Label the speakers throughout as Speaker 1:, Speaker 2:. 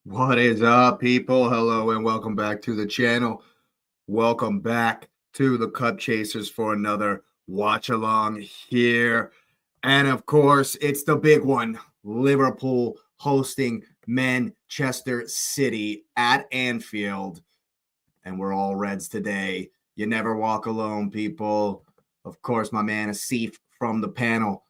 Speaker 1: What is up, people? Hello and welcome back to the channel. Welcome back to the Cup Chasers for another watch along here. And of course, it's the big one. Liverpool hosting Manchester City at Anfield. And we're all Reds today. You never walk alone, people. Of course, my man Asif from the panel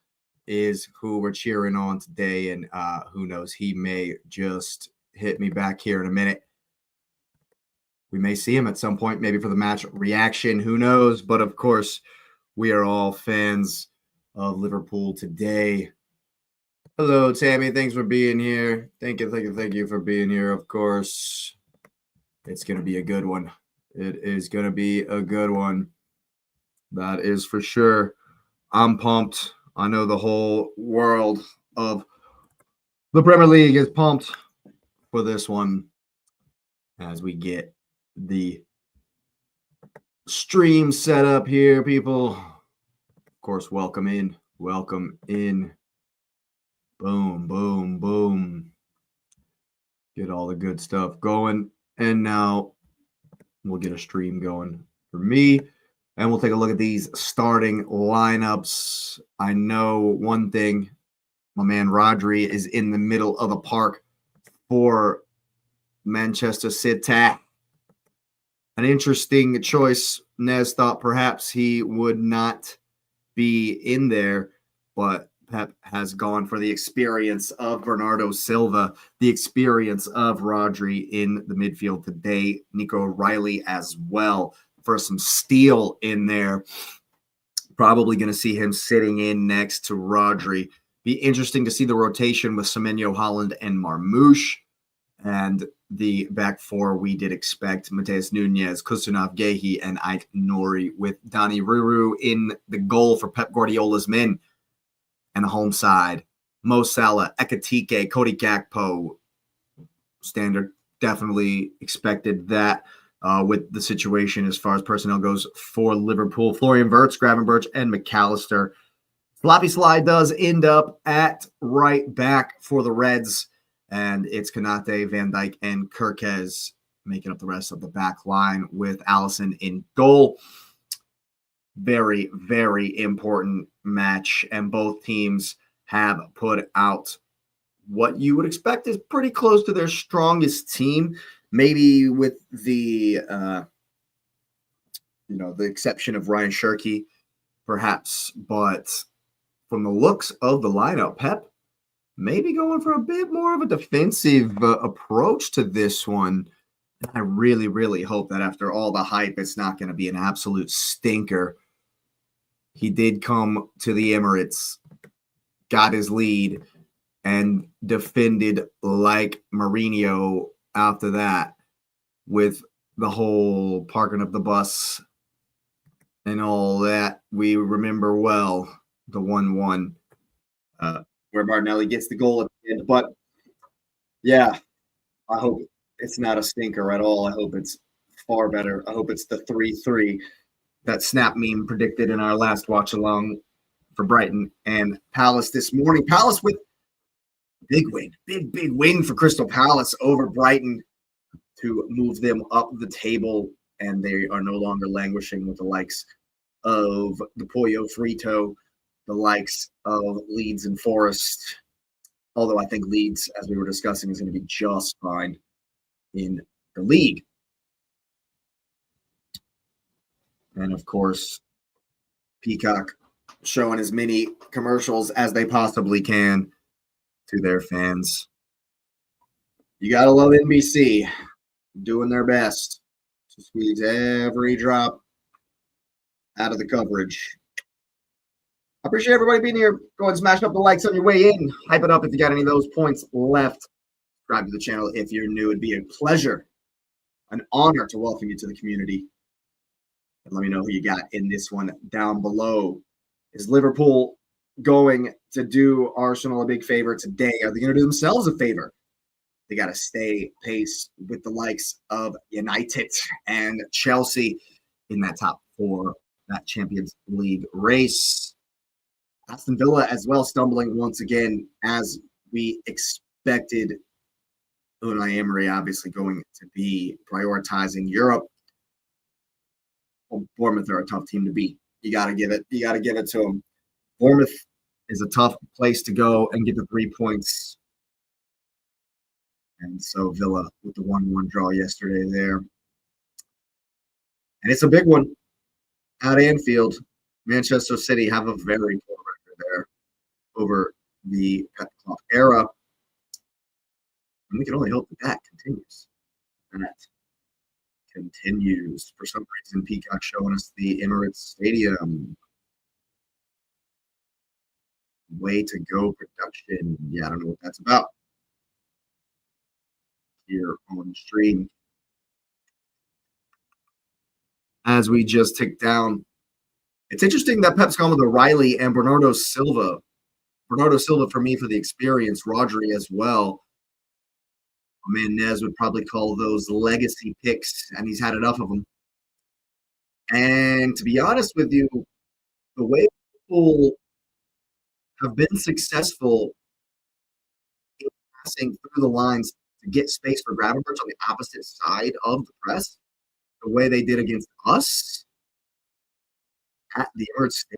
Speaker 1: is who we're cheering on today. And who knows, he may just hit me back here in a minute. We may see him at some point, maybe for the match reaction. Who knows? But of course, we are all fans of Liverpool today. Hello, Tammy. Thanks for being here. Thank you for being here. Of course, it's going to be a good one. It is going to be a good one. That is for sure. I'm pumped. I know the whole world of the Premier League is pumped for this one as we get the stream set up here, people. Of course, welcome in. Boom, boom, boom. Get all the good stuff going. And now we'll get a stream going for me. And we'll take a look at these starting lineups. I know one thing. My man Rodri is in the middle of the park for Manchester City. An interesting choice. Nez thought perhaps he would not be in there, but Pep has gone for the experience of Bernardo Silva, the experience of Rodri in the midfield today, Nico Riley as well for some steel in there. Probably going to see him sitting in next to Rodri. Be interesting to see the rotation with Semenyo, Holland, and Marmoush. And the back four, we did expect Mateus Nunes, Kusunov, Gehi, and Ike Nori, with Donny Ruru in the goal for Pep Guardiola's men. And the home side, Mo Salah, Ekatike, Cody Gakpo. Standard, definitely expected that with the situation as far as personnel goes for Liverpool. Florian Wirtz, Gravenberch, and McAllister. Floppy Slide does end up at right back for the Reds. And it's Konate, Van Dijk, and Kirkez making up the rest of the back line with Allison in goal. Very, very important match. And both teams have put out what you would expect is pretty close to their strongest team. Maybe with the, the exception of Ryan Shirky, perhaps. But from the looks of the lineup, Pep maybe going for a bit more of a defensive approach to this one. I really, really hope that after all the hype, it's not going to be an absolute stinker. He did come to the Emirates, got his lead, and defended like Mourinho after that with the whole parking of the bus and all that. We remember well the 1-1 where Martinelli gets the goal at the end. But, yeah, I hope it's not a stinker at all. I hope it's far better. I hope it's the 3-3 that Snap meme predicted in our last watch-along for Brighton and Palace this morning. Palace with big win, big win for Crystal Palace over Brighton to move them up the table, and they are no longer languishing with the likes of the Pollo Frito, the likes of Leeds and Forest. Although I think Leeds, as we were discussing, is going to be just fine in the league. And, of course, Peacock showing as many commercials as they possibly can to their fans. You got to love NBC doing their best to squeeze every drop out of the coverage. I appreciate everybody being here. Go ahead and smash up the likes on your way in. Hype it up if you got any of those points left. Subscribe to the channel if you're new. It'd be a pleasure, an honor to welcome you to the community. And let me know who you got in this one down below. Is Liverpool going to do Arsenal a big favor today? Are they going to do themselves a favor? They got to stay pace with the likes of United and Chelsea in that top four, that Champions League race. Aston Villa as well, stumbling once again, as we expected. Unai Emery obviously going to be prioritizing Europe. Well, Bournemouth are a tough team to beat. You got to give it to them. Bournemouth is a tough place to go and get the 3 points. And so Villa with the 1-1 draw yesterday there. And it's a big one at Anfield. Manchester City have a very poor record there over the Pep Klopp era. And we can only hope that continues. That continues. For some reason, Peacock showing us the Emirates Stadium. Way to go production. Yeah, I don't know what that's about. Here on stream. As we just tick down. It's interesting that Pep's gone with O'Reilly and Bernardo Silva. Bernardo Silva for me for the experience, Rodri as well. Menez would probably call those legacy picks, and he's had enough of them. And to be honest with you, the way people have been successful in passing through the lines to get space for Gravenberch on the opposite side of the press, the way they did against us at the Emirates Stadium.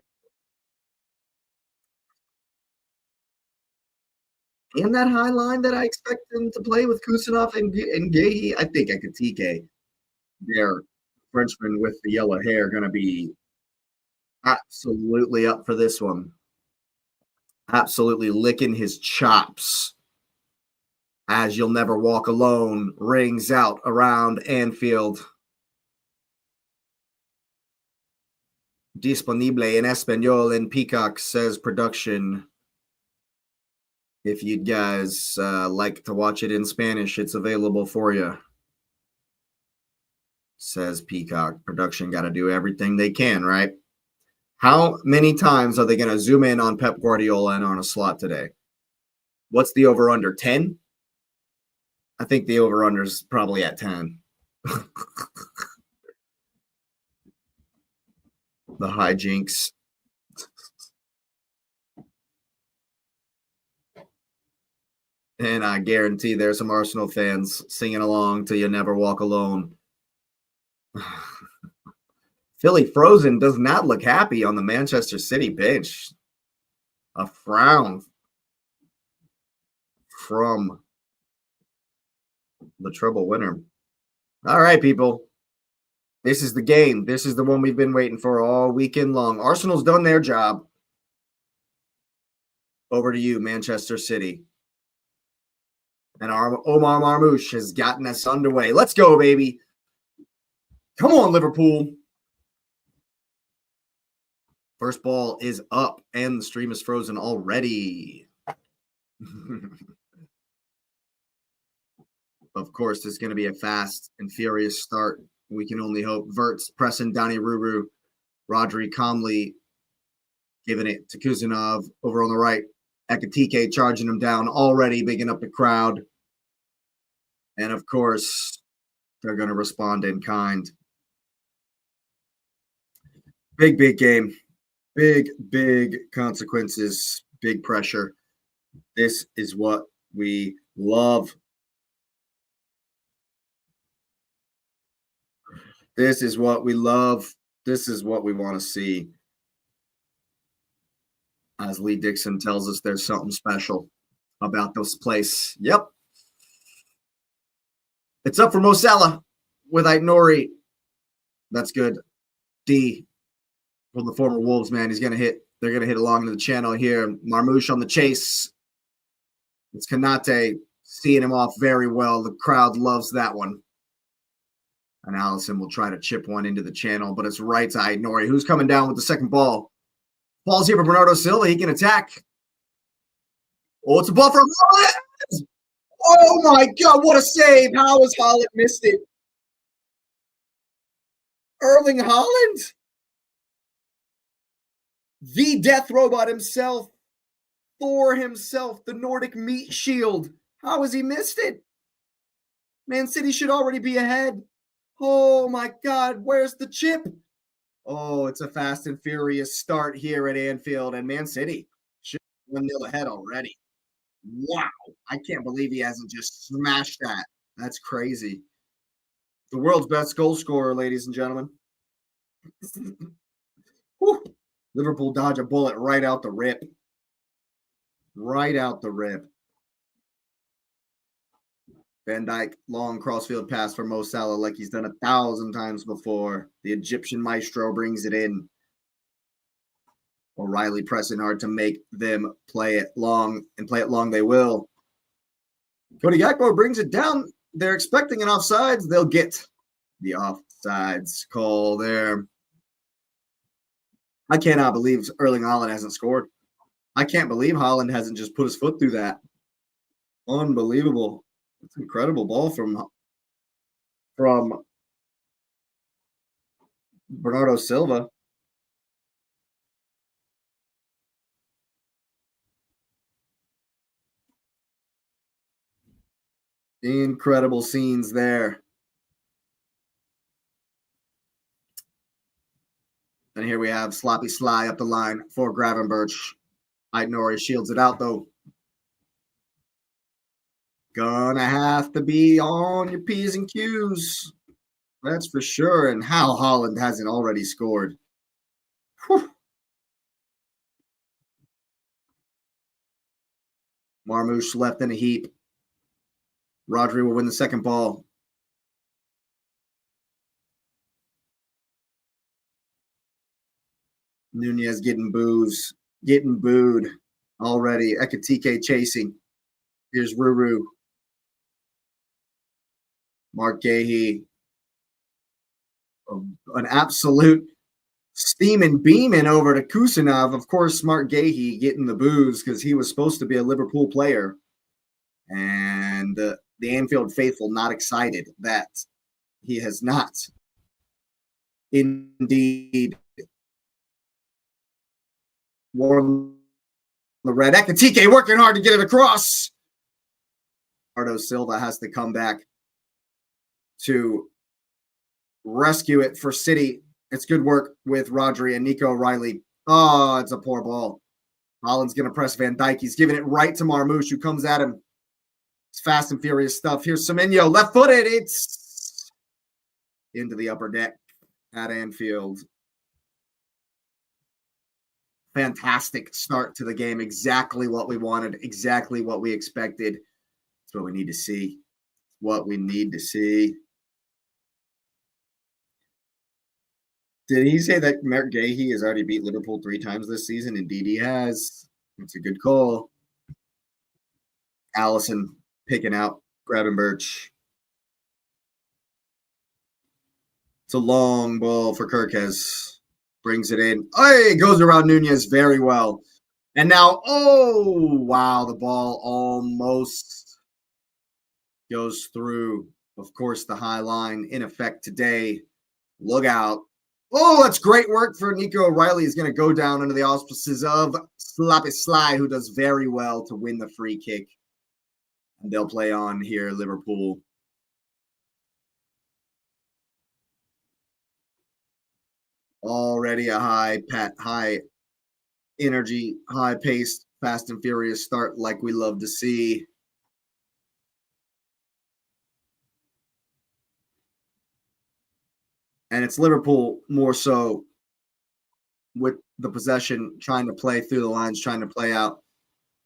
Speaker 1: And that high line that I expect them to play with Kusanov and Gay, I think Ekatike, their Frenchman with the yellow hair, going to be absolutely up for this one. Absolutely licking his chops as You'll Never Walk Alone rings out around Anfield. Disponible en español en Peacock, says production. If you guys like to watch it in Spanish, it's available for you, says Peacock. Production got to do everything they can, right? How many times are they going to zoom in on Pep Guardiola and on a slot today? What's the over-under? 10? I think the over-under is probably at 10. The hijinks. And I guarantee there's some Arsenal fans singing along to You Never Walk Alone. Philly Frozen does not look happy on the Manchester City bench. A frown from the treble winner. All right, people. This is the game. This is the one we've been waiting for all weekend long. Arsenal's done their job. Over to you, Manchester City. And our Omar Marmoush has gotten us underway. Let's go, baby. Come on, Liverpool. First ball is up, and the stream is frozen already. Of course, this is going to be a fast and furious start. We can only hope. Verts pressing Donny Ruru. Rodri calmly giving it to Kusanov over on the right. Ekatike charging him down already, bigging up the crowd. And, of course, they're going to respond in kind. Big, big game. Big, big consequences. Big pressure. This is what we love. This is what we love. This is what we want to see. As Lee Dixon tells us, there's something special about this place. Yep. It's up for Mo Salah with Aït-Nouri. That's good. D from the former Wolves, man. He's going to hit. They're going to hit along to the channel here. Marmoush on the chase. It's Kanate seeing him off very well. The crowd loves that one. And Allison will try to chip one into the channel, but it's right to Aït-Nouri. Who's coming down with the second ball? Ball's here for Bernardo Silva. He can attack. Oh, it's a ball from Haaland. Oh, my God. What a save. How has Haaland missed it? Erling Haaland? The death robot himself. Thor himself. The Nordic meat shield. How has he missed it? Man City should already be ahead. Oh, my God. Where's the chip? Oh, it's a fast and furious start here at Anfield, and Man City should be 1-0 ahead already. Wow. I can't believe he hasn't just smashed that. That's crazy. The world's best goal scorer, ladies and gentlemen. Whew. Liverpool dodge a bullet right out the rip. Right out the rip. Van Dijk, long crossfield pass for Mo Salah like he's done 1,000 times before. The Egyptian maestro brings it in. O'Reilly pressing hard to make them play it long, and play it long they will. Cody Gakpo brings it down. They're expecting an offsides. They'll get the offsides call there. I cannot believe Erling Haaland hasn't scored. I can't believe Haaland hasn't just put his foot through that. Unbelievable. It's an incredible ball from Bernardo Silva. Incredible scenes there. And here we have Sloppy Sly up the line for Gravenberch. Aït-Nouri shields it out, though. Gonna have to be on your P's and Q's. That's for sure. And how Haaland hasn't already scored. Whew. Marmoush left in a heap. Rodri will win the second ball. Nunez getting booed already. Ekitike chasing. Here's Ruru. Mark Gahey. An absolute steaming beaming over to Kusanov. Of course, Mark Gahey getting the boos because he was supposed to be a Liverpool player. And the Anfield faithful not excited that he has not indeed worn the red. Ekitike working hard to get it across. Bernardo Silva has to come back to rescue it for City. It's good work with Rodri and Nico O'Reilly. Oh, it's a poor ball. Haaland's going to press Van Dijk. He's giving it right to Marmoush, who comes at him. It's fast and furious stuff. Here's Semenyo, left-footed. It's into the upper deck at Anfield. Fantastic start to the game. Exactly what we wanted. Exactly what we expected. That's what we need to see. What we need to see. Did he say that Mark Gahey has already beat Liverpool 3 times this season? Indeed he has. It's a good call. Allison picking out Gravenberch. It's a long ball for Kirkes. Brings it in. Hey, goes around Nunez very well. And now, oh, wow, the ball almost goes through. Of course, the high line in effect today. Look out. Oh, that's great work for Nico O'Reilly. He's going to go down under the auspices of Sloppy Sly, who does very well to win the free kick. And they'll play on here, Liverpool. Already a high energy, high paced, fast and furious start like we love to see. And it's Liverpool more so with the possession, trying to play through the lines, trying to play out.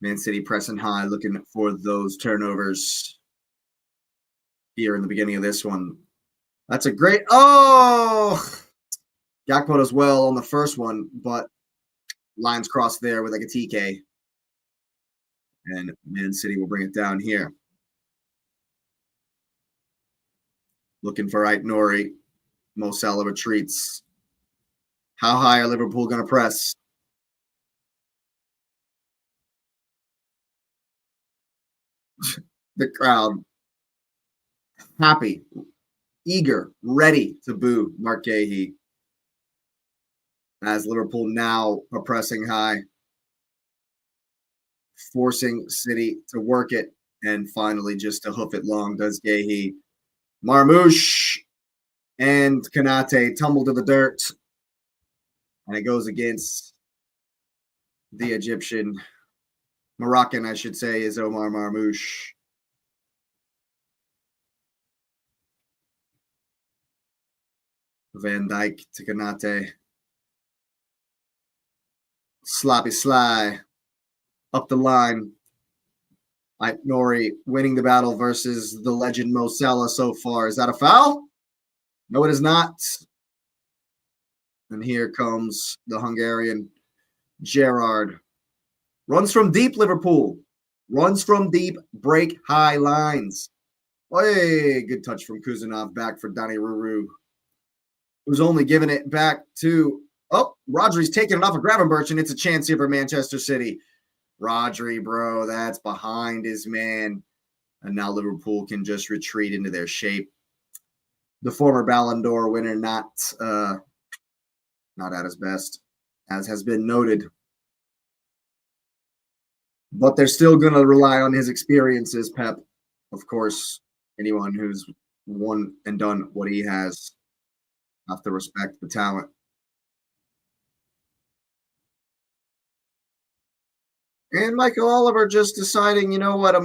Speaker 1: Man City pressing high, looking for those turnovers here in the beginning of this one. That's a great, oh! Gakpo does well on the first one, but lines crossed there with like a TK. And Man City will bring it down here. Looking for Aït-Nouri. Mo Salah retreats. How high are Liverpool going to press? The crowd happy, eager, ready to boo Mark Gahey. As Liverpool now are pressing high, forcing City to work it, and finally just to hoof it long does Gahey. Marmoush and Kanate tumble to the dirt, and it goes against the Egyptian. Moroccan, I should say, is Omar Marmoush. Van Dijk to Kanate. Sloppy Sly up the line. Nori winning the battle versus the legend Mo Salah so far. Is that a foul? No, it is not. And here comes the Hungarian Gerrard. Runs from deep, Liverpool. Runs from deep, break high lines. Hey, good touch from Kuzanov back for Danny Ruru, who's only giving it back to, Rodri's taking it off of Gravenberch, and it's a chance here for Manchester City. Rodri, bro, that's behind his man. And now Liverpool can just retreat into their shape. The former Ballon d'Or winner not at his best, as has been noted. But they're still going to rely on his experiences, Pep. Of course, anyone who's won and done what he has have to respect the talent. And Michael Oliver just deciding, you know what,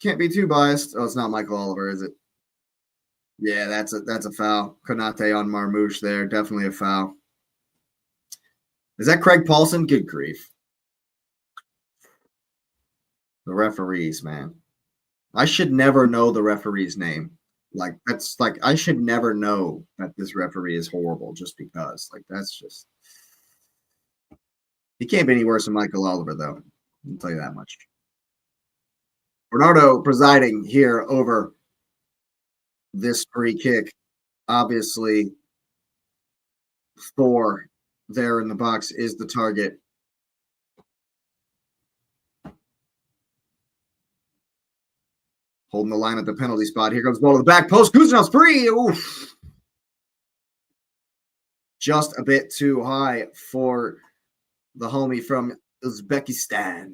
Speaker 1: can't be too biased. Oh, it's not Michael Oliver, is it? Yeah, that's a foul. Konate on Marmoush there, definitely a foul. Is that Craig Paulson? Good grief. The referees, man. I should never know the referee's name. I should never know that this referee is horrible just because. That's just. He can't be any worse than Michael Oliver, though. I'll tell you that much. Bernardo presiding here over this free kick. Obviously, Thor there in the box is the target. Holding the line at the penalty spot. Here comes the ball to the back post. Kuzanov's free. Oof. Just a bit too high for the homie from Uzbekistan.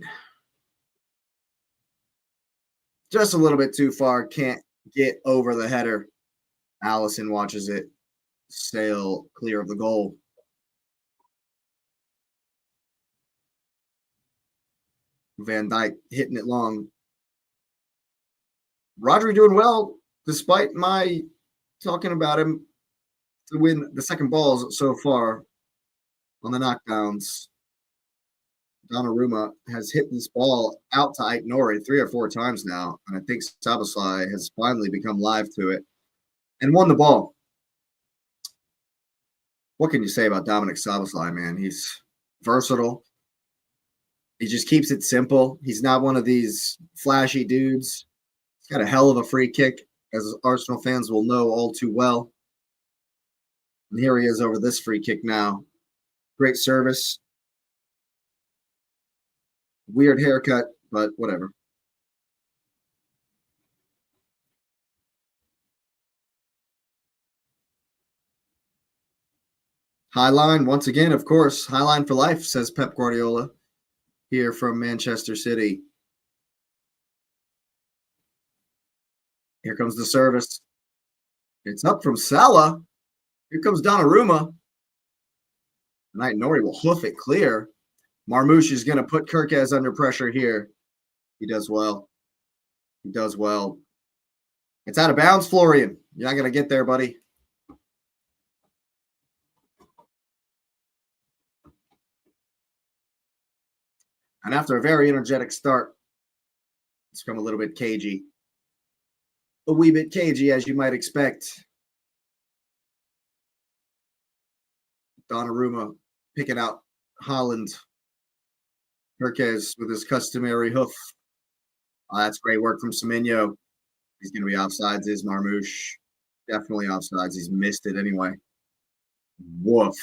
Speaker 1: Just a little bit too far. Can't get over the header. Allison watches it sail clear of the goal. Van Dijk hitting it long. Rodri doing well, despite my talking about him to win the second balls so far on the knockdowns. Donnarumma has hit this ball out to Aït-Nouri 3 or 4 times now, and I think Szoboszlai has finally become live to it and won the ball. What can you say about Dominic Szoboszlai, man? He's versatile. He just keeps it simple. He's not one of these flashy dudes. He's got a hell of a free kick, as Arsenal fans will know all too well. And here he is over this free kick now. Great service. Weird haircut, but whatever. High line, once again, of course. High line for life, says Pep Guardiola here from Manchester City. Here comes the service. It's up from Salah. Here comes Donnarumma. Aït-Nouri will hoof it clear. Marmoush is going to put Kirkez under pressure here. He does well. He does well. It's out of bounds, Florian. You're not going to get there, buddy. And after a very energetic start, it's become a little bit cagey. A wee bit cagey, as you might expect. Donnarumma picking out Holland. Kirkez with his customary hoof. Oh, that's great work from Semenyo. He's going to be offsides, is Marmoush. Definitely offsides. He's missed it anyway. Woof.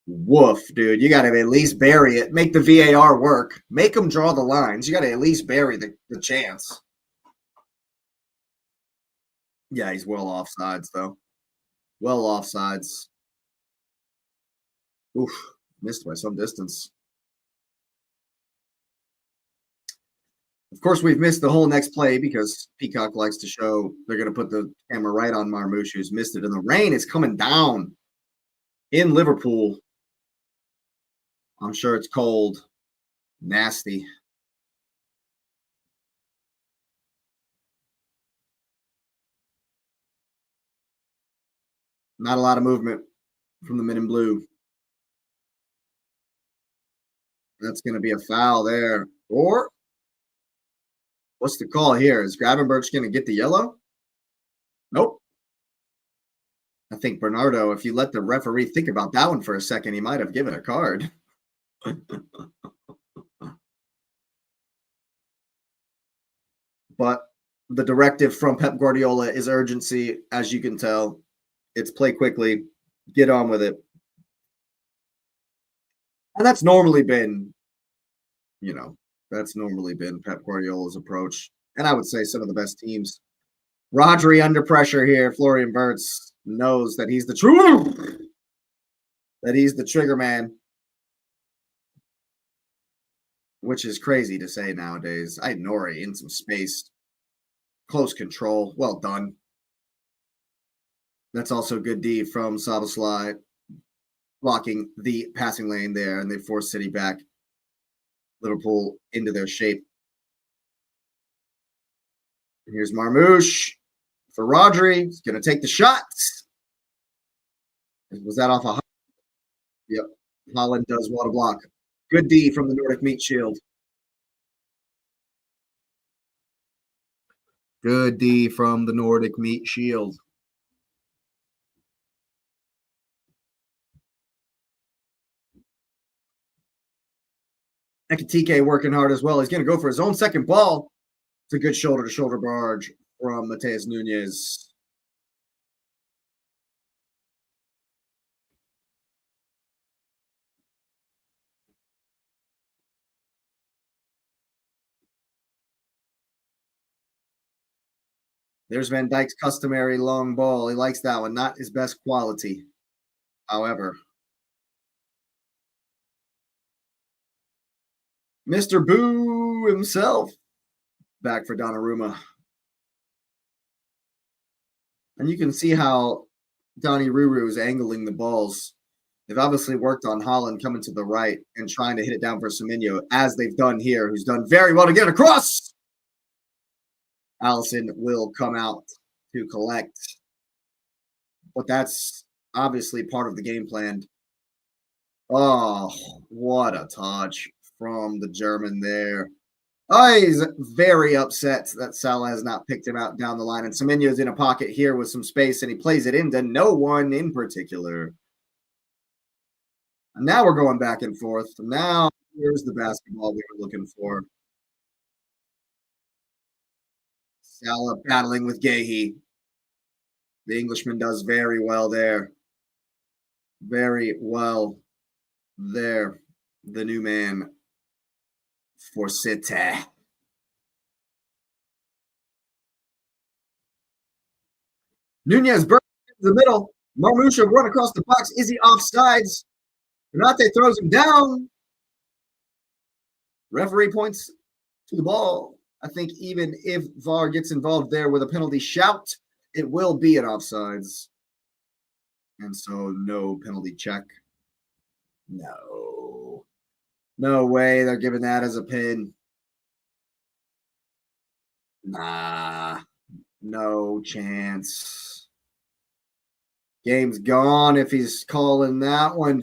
Speaker 1: Woof, dude. You got to at least bury it. Make the VAR work. Make them draw the lines. You got to at least bury the chance. Yeah, he's well offsides, though. Well offsides. Oof. Missed by some distance. Of course, we've missed the whole next play because Peacock likes to show they're going to put the camera right on Marmoush, who's missed it. And the rain is coming down in Liverpool. I'm sure it's cold. Nasty. Not a lot of movement from the men in blue. That's going to be a foul there. Or what's the call here? Is Gravenberch going to get the yellow? Nope. I think Bernardo, if you let the referee think about that one for a second, he might have given a card. But the directive from Pep Guardiola is urgency, as you can tell. It's play quickly, get on with it. And that's normally been, that's normally been Pep Guardiola's approach. And I would say some of the best teams. Rodri under pressure here. Florian Wirtz knows that he's the trigger man, which is crazy to say nowadays. I had Nori in some space. Close control. Well done. That's also good D from Szoboszlai, blocking the passing lane there, and they force City back. Liverpool into their shape. Here's Marmoush for Rodri. He's going to take the shots. Was that off a? Yep. Holland does what a block. Good D from the Nordic Meat Shield. Good D from the Nordic Meat Shield. Ekitike working hard as well. He's going to go for his own second ball. It's a good shoulder-to-shoulder barge from Mateus Nunes. There's Van Dijk's customary long ball. He likes that one. Not his best quality, however. Mr. Boo himself back for Donnarumma. And you can see how Donny Ruru is angling the balls. They've obviously worked on Holland coming to the right and trying to hit it down for Semenyo, as they've done here, who's done very well to get across. Allison will come out to collect. But that's obviously part of the game plan. Oh, what a touch from the German there. Oh, he's very upset that Salah has not picked him out down the line. And Semenyo's in a pocket here with some space, and he plays it into no one in particular. And now we're going back and forth. Now here's the basketball we were looking for. Salah battling with Gahey. The Englishman does very well there. Very well there. The new man for City. Nunez burns into the middle. Marmoush run across the box. Is he offsides? Renate throws him down. Referee points to the ball. I think even if VAR gets involved there with a penalty shout, it will be an offsides. And so no penalty check. No. No way they're giving that as a pin. Nah. No chance. Game's gone if he's calling that one.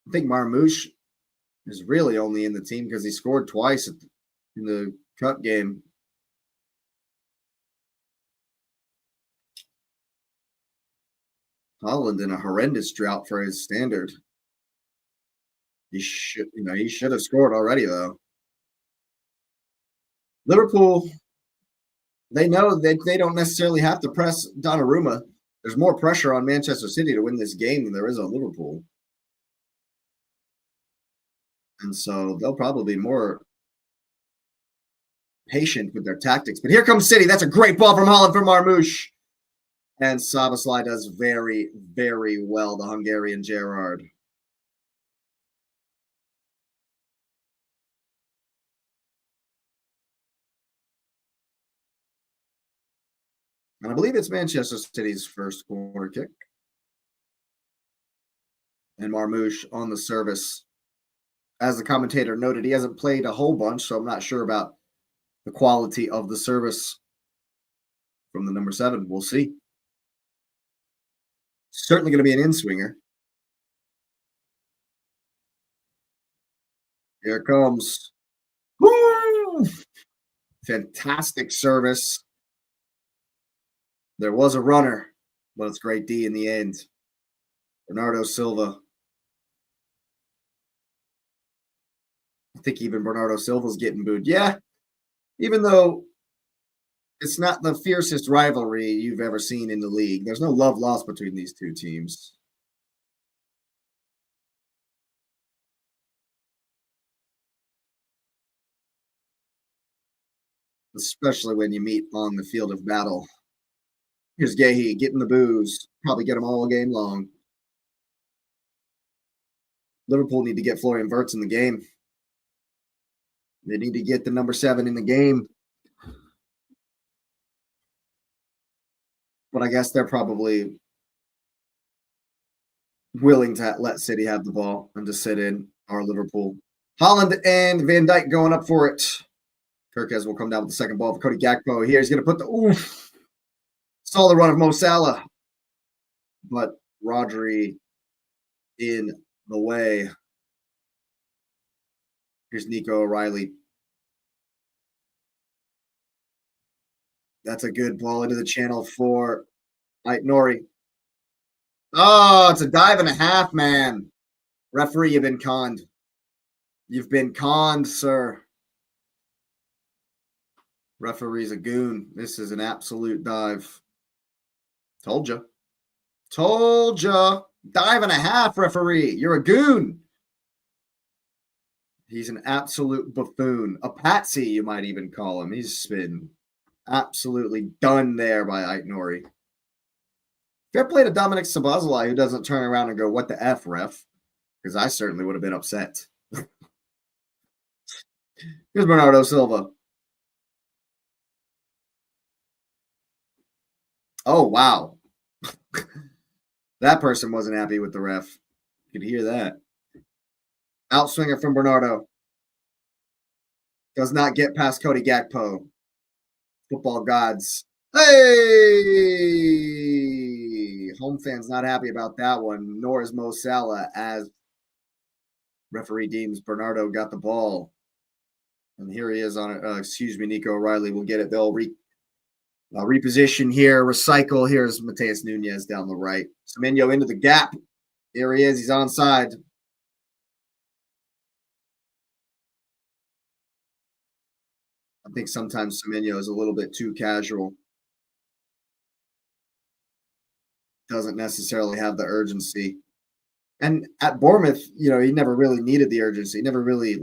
Speaker 1: I think Marmoush is really only in the team because he scored twice in the cup game. Holland in a horrendous drought for his standard. He should have scored already though. Liverpool, they know that they don't necessarily have to press Donnarumma. There's more pressure on Manchester City to win this game than there is on Liverpool. And so they'll probably be more patient with their tactics. But here comes City. That's a great ball from Holland for Marmoush. And Szoboszlai does very, very well, the Hungarian Gerrard. And I believe it's Manchester City's first corner kick. And Marmoush on the service. As the commentator noted, he hasn't played a whole bunch, so I'm not sure about the quality of the service from the number 7. We'll see. Certainly going to be an in-swinger. Here it comes. Woo! Fantastic service. There was a runner, but it's great D in the end. Bernardo Silva. I think even Bernardo Silva's getting booed. Yeah, even though it's not the fiercest rivalry you've ever seen in the league. There's no love lost between these two teams. Especially when you meet on the field of battle. Here's Gehi getting the boos. Probably get them all game long. Liverpool need to get Florian Wirtz in the game. They need to get the number 7 in the game. But I guess they're probably willing to let City have the ball and just sit in our Liverpool. Haaland and Van Dijk going up for it. Kirkes will come down with the second ball for Cody Gakpo. Here he's going to put the oof. Saw the run of Mo Salah. But Rodri in the way. Here's Nico O'Reilly. That's a good ball into the channel for Nori. Oh, it's a dive and a half, man. Referee, you've been conned. You've been conned, sir. Referee's a goon. This is an absolute dive. Told you. Told you. Dive and a half, referee. You're a goon. He's an absolute buffoon. A patsy, you might even call him. He's been absolutely done there by Nori. Fair play to Dominic Szoboszlai, who doesn't turn around and go, what the F, ref? Because I certainly would have been upset. Here's Bernardo Silva. Oh, wow. That person wasn't happy with the ref. You could hear that. Outswinger from Bernardo. Does not get past Cody Gakpo. Football gods. Hey! Home fans not happy about that one, nor is Mo Salah, as referee deems Bernardo got the ball. And here he is on it. Nico O'Reilly will get it. They'll reposition here, recycle. Here's Mateus Nunes down the right. Semenyo into the gap. Here he is. He's onside. I think sometimes Semenyo is a little bit too casual. Doesn't necessarily have the urgency. And at Bournemouth, he never really needed the urgency. He never really,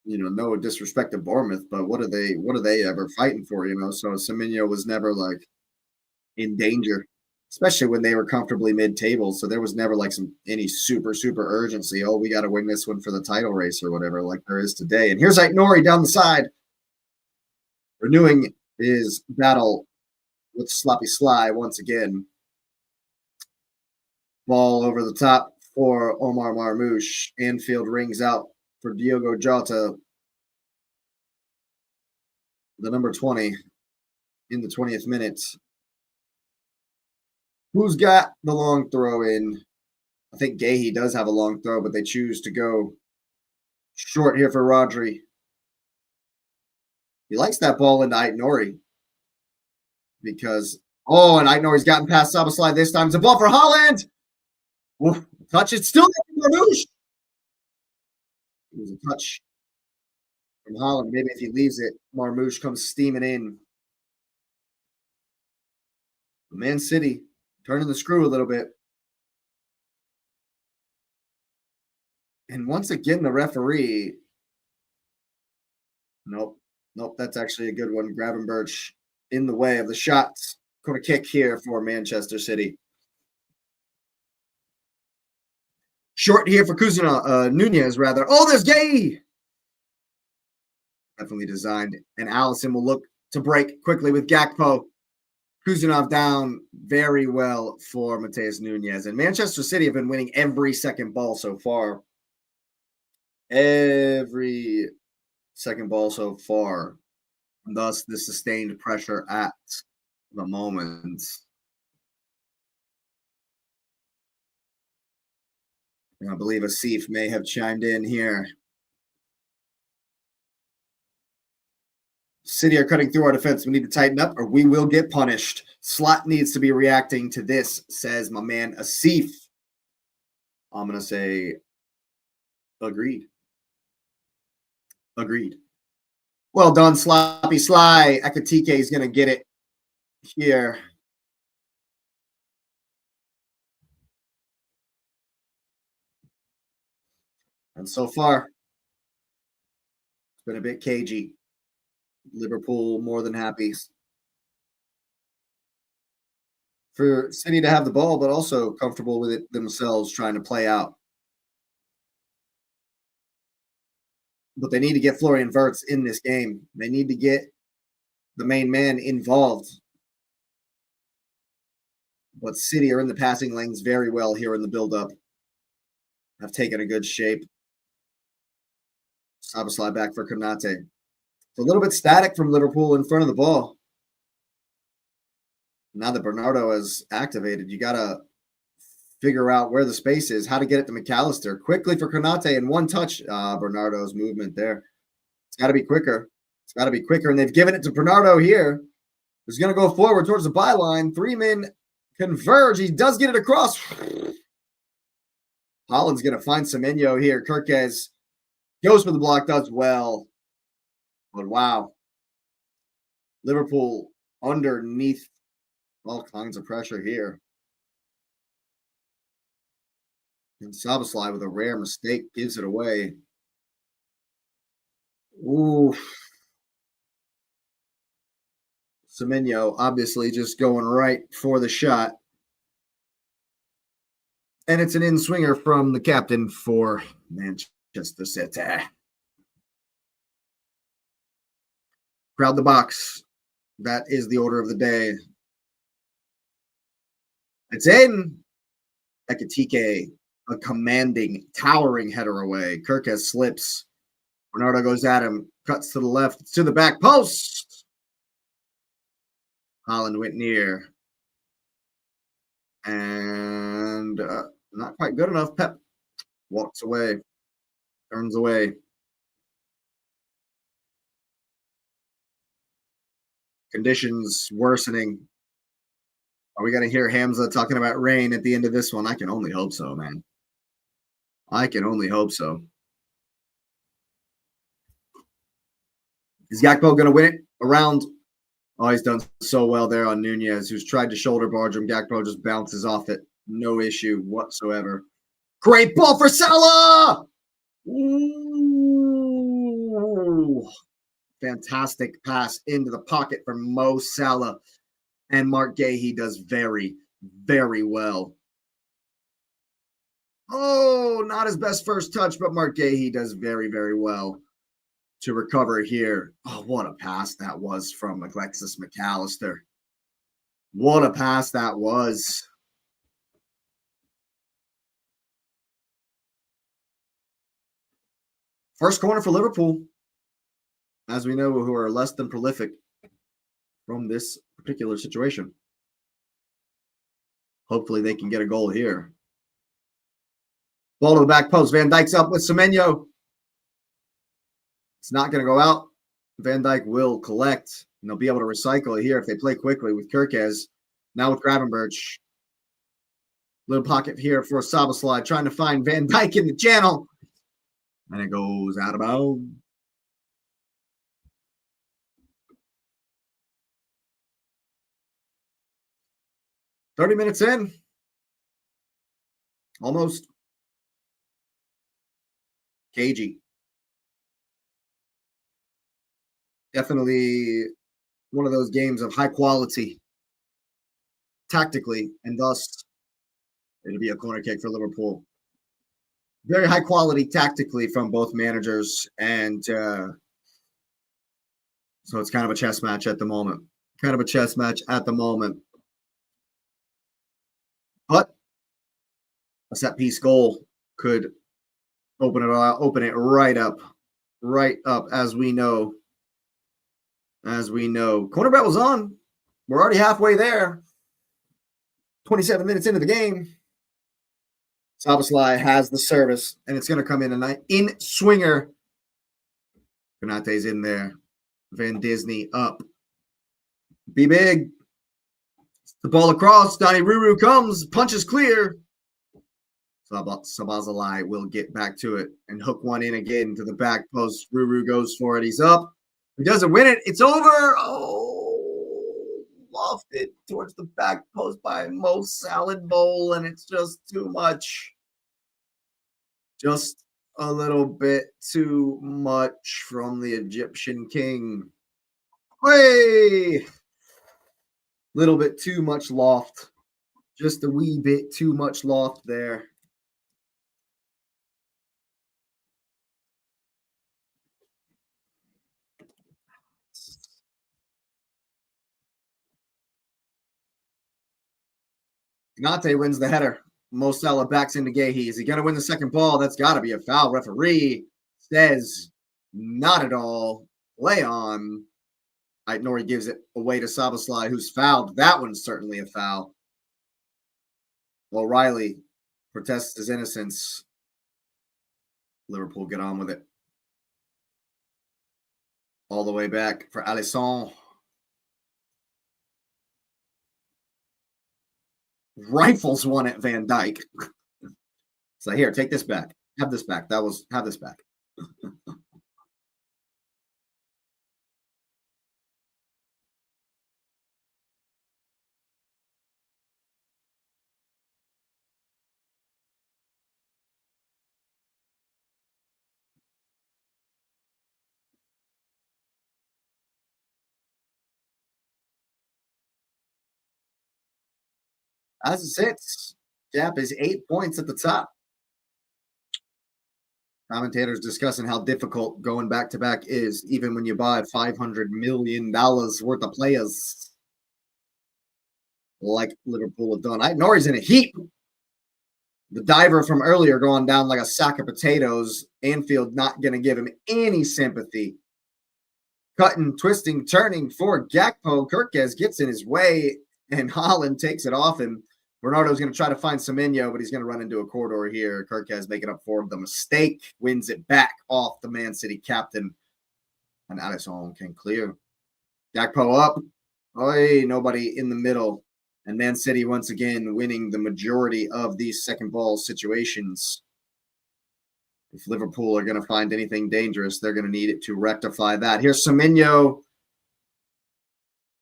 Speaker 1: no disrespect to Bournemouth, but what are they ever fighting for, So Semenyo was never, in danger, especially when they were comfortably mid-table. So there was never, any super, super urgency. Oh, we got to win this one for the title race or whatever, like there is today. And here's Nori down the side, renewing his battle with Sloppy Sly once again. Ball over the top for Omar Marmoush. Anfield rings out for Diogo Jota, the number 20 in the 20th minute. Who's got the long throw in? I think Gehi does have a long throw, but they choose to go short here for Rodri. He likes that ball into Nori because, and Nori's gotten past Szoboszlai this time. It's a ball for Haaland. Oof, touch. It's still Marmoush. It was a touch from Haaland. Maybe if he leaves it, Marmoush comes steaming in. Man City turning the screw a little bit. And once again, the referee. Nope, that's actually a good one. Gravenberch in the way of the shots. Corner kick here for Manchester City. Short here for Nunes, rather. Oh, there's Gay. Definitely designed. And Allison will look to break quickly with Gakpo. Kuzunov down very well for Mateus Nunes. And Manchester City have been winning every second ball so far. Every second ball so far. And thus, the sustained pressure at the moment. And I believe Asif may have chimed in here. City are cutting through our defense. We need to tighten up or we will get punished. Slot needs to be reacting to this, says my man Asif. I'm going to say agreed. Agreed. Well done, Sloppy Sly. Ekatike is going to get it here. And so far, it's been a bit cagey. Liverpool more than happy for City to have the ball, but also comfortable with it themselves, trying to play out. But they need to get Florian Wirtz in this game. They need to get the main man involved. But City are in the passing lanes very well here in the build-up. Have taken a good shape. Szoboszlai back for Konate. It's a little bit static from Liverpool in front of the ball. Now that Bernardo is activated, you got to figure out where the space is, how to get it to McAllister. Quickly for Konate and one touch. Bernardo's movement there. It's got to be quicker. It's got to be quicker. And they've given it to Bernardo here. He's going to go forward towards the byline. Three men converge. He does get it across. Holland's going to find Semenyo here. Kirkes goes for the block, does well. But wow. Liverpool underneath all kinds of pressure here. And Szoboszlai with a rare mistake gives it away. Ooh. Semenyo obviously just going right for the shot. And it's an in-swinger from the captain for Manchester City. Crowd the box. That is the order of the day. It's in. Ekatike, a commanding, towering header away. Kirkes slips. Bernardo goes at him. Cuts to the left. To the back post. Holland went near. And not quite good enough. Pep walks away. Turns away. Conditions worsening. Are we going to hear Hamza talking about rain at the end of this one? I can only hope so, man. I can only hope so. Is Gakpo going to win it around? Oh, he's done so well there on Nunez, who's tried to shoulder barge him. Gakpo just bounces off it. No issue whatsoever. Great ball for Salah! Ooh. Fantastic pass into the pocket for Mo Salah. And Mark Gahey does very, very well. Oh, not his best first touch, but Mark Gahey does very, very well to recover here. Oh, what a pass that was from Alexis McAllister. What a pass that was. First corner for Liverpool. As we know, who are less than prolific from this particular situation. Hopefully they can get a goal here. Ball to the back post. Van Dijk's up with Semenyo. It's not going to go out. Van Dijk will collect, and they'll be able to recycle it here if they play quickly with Kirkes. Now with Gravenberch. Little pocket here for Szoboszlai, trying to find Van Dijk in the channel. And it goes out of bounds. "30 minutes in. Almost. Cagey. Definitely one of those games of high quality tactically, and thus it'll be a corner kick for Liverpool. Very high quality tactically from both managers, and so it's kind of a chess match at the moment. Kind of a chess match at the moment. But a set piece goal could open it right up, as we know. As we know. Corner bet was on. We're already halfway there. 27 minutes into the game. Szoboszlai has the service, and it's going to come in swinger. Konate's in there. Van Disney up. Be big. The ball across. Donnie Ruru comes. Punches clear. Szoboszlai will get back to it and hook one in again to the back post. Ruru goes for it. He's up. He doesn't win it. It's over. Oh, lofted towards the back post by Mo Salad Bowl, and it's just too much. Just a little bit too much from the Egyptian king. Hey! Little bit too much loft. Just a wee bit too much loft there. Konate wins the header. Mo Salah backs into Gehi. Is he going to win the second ball? That's got to be a foul. Referee says not at all. Play on. Nori gives it away to Szoboszlai, who's fouled. That one's certainly a foul. O'Reilly protests his innocence. Liverpool get on with it. All the way back for Alisson. Rifles one at Van Dijk. So here, take this back. Have this back. Have this back. As it sits, gap is 8 points at the top. Commentators discussing how difficult going back to back is, even when you buy $500 million worth of players like Liverpool have done. Nori's in a heap. The diver from earlier going down like a sack of potatoes. Anfield not going to give him any sympathy. Cutting, twisting, turning for Gakpo. Kirkes gets in his way, and Haaland takes it off him. Bernardo's going to try to find Semenyo, but he's going to run into a corridor here. Kirkes making up for the mistake, wins it back off the Man City captain. And Alisson can clear. Gakpo up. Oi, nobody in the middle. And Man City once again winning the majority of these second ball situations. If Liverpool are going to find anything dangerous, they're going to need it to rectify that. Here's Semenyo.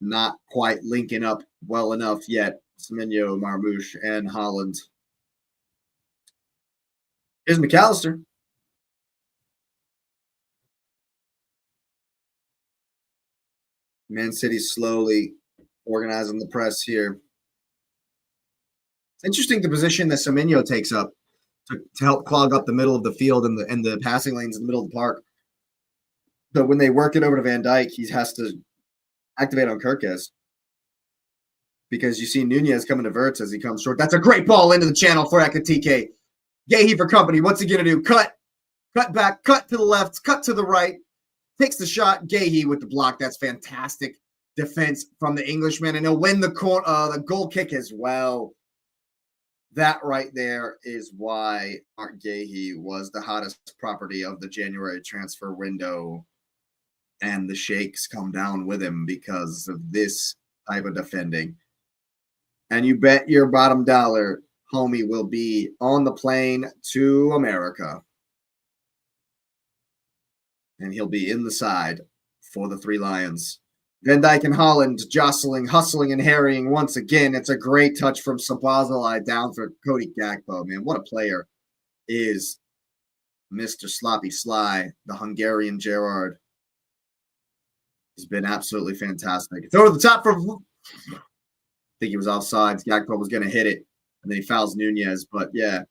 Speaker 1: Not quite linking up well enough yet. Semenyo, Marmoush, and Haaland. Here's McAllister. Man City slowly organizing the press here. It's interesting the position that Semenyo takes up to help clog up the middle of the field and the passing lanes in the middle of the park. But when they work it over to Van Dijk, he has to activate on Kirkes. Because you see Nunez coming to Verts as he comes short. That's a great ball into the channel for Ekitike. Gehi for company. What's he going to do? Cut back, cut to the left, cut to the right. Takes the shot. Gehi with the block. That's fantastic defense from the Englishman. And he'll win the goal kick as well. That right there is why Mark Gehi was the hottest property of the January transfer window. And the Sheikhs come down with him because of this type of defending. And you bet your bottom dollar homie will be on the plane to America. And he'll be in the side for the Three Lions. Van Dijk and Haaland jostling, hustling, and harrying once again. It's a great touch from Szoboszlai down for Cody Gakpo. Man, what a player is Mr. Sloppy Sly, the Hungarian Gerrard. He's been absolutely fantastic. Throw to the top for... I think he was offsides. Gakpo was going to hit it, and then he fouls Nunez. But, yeah,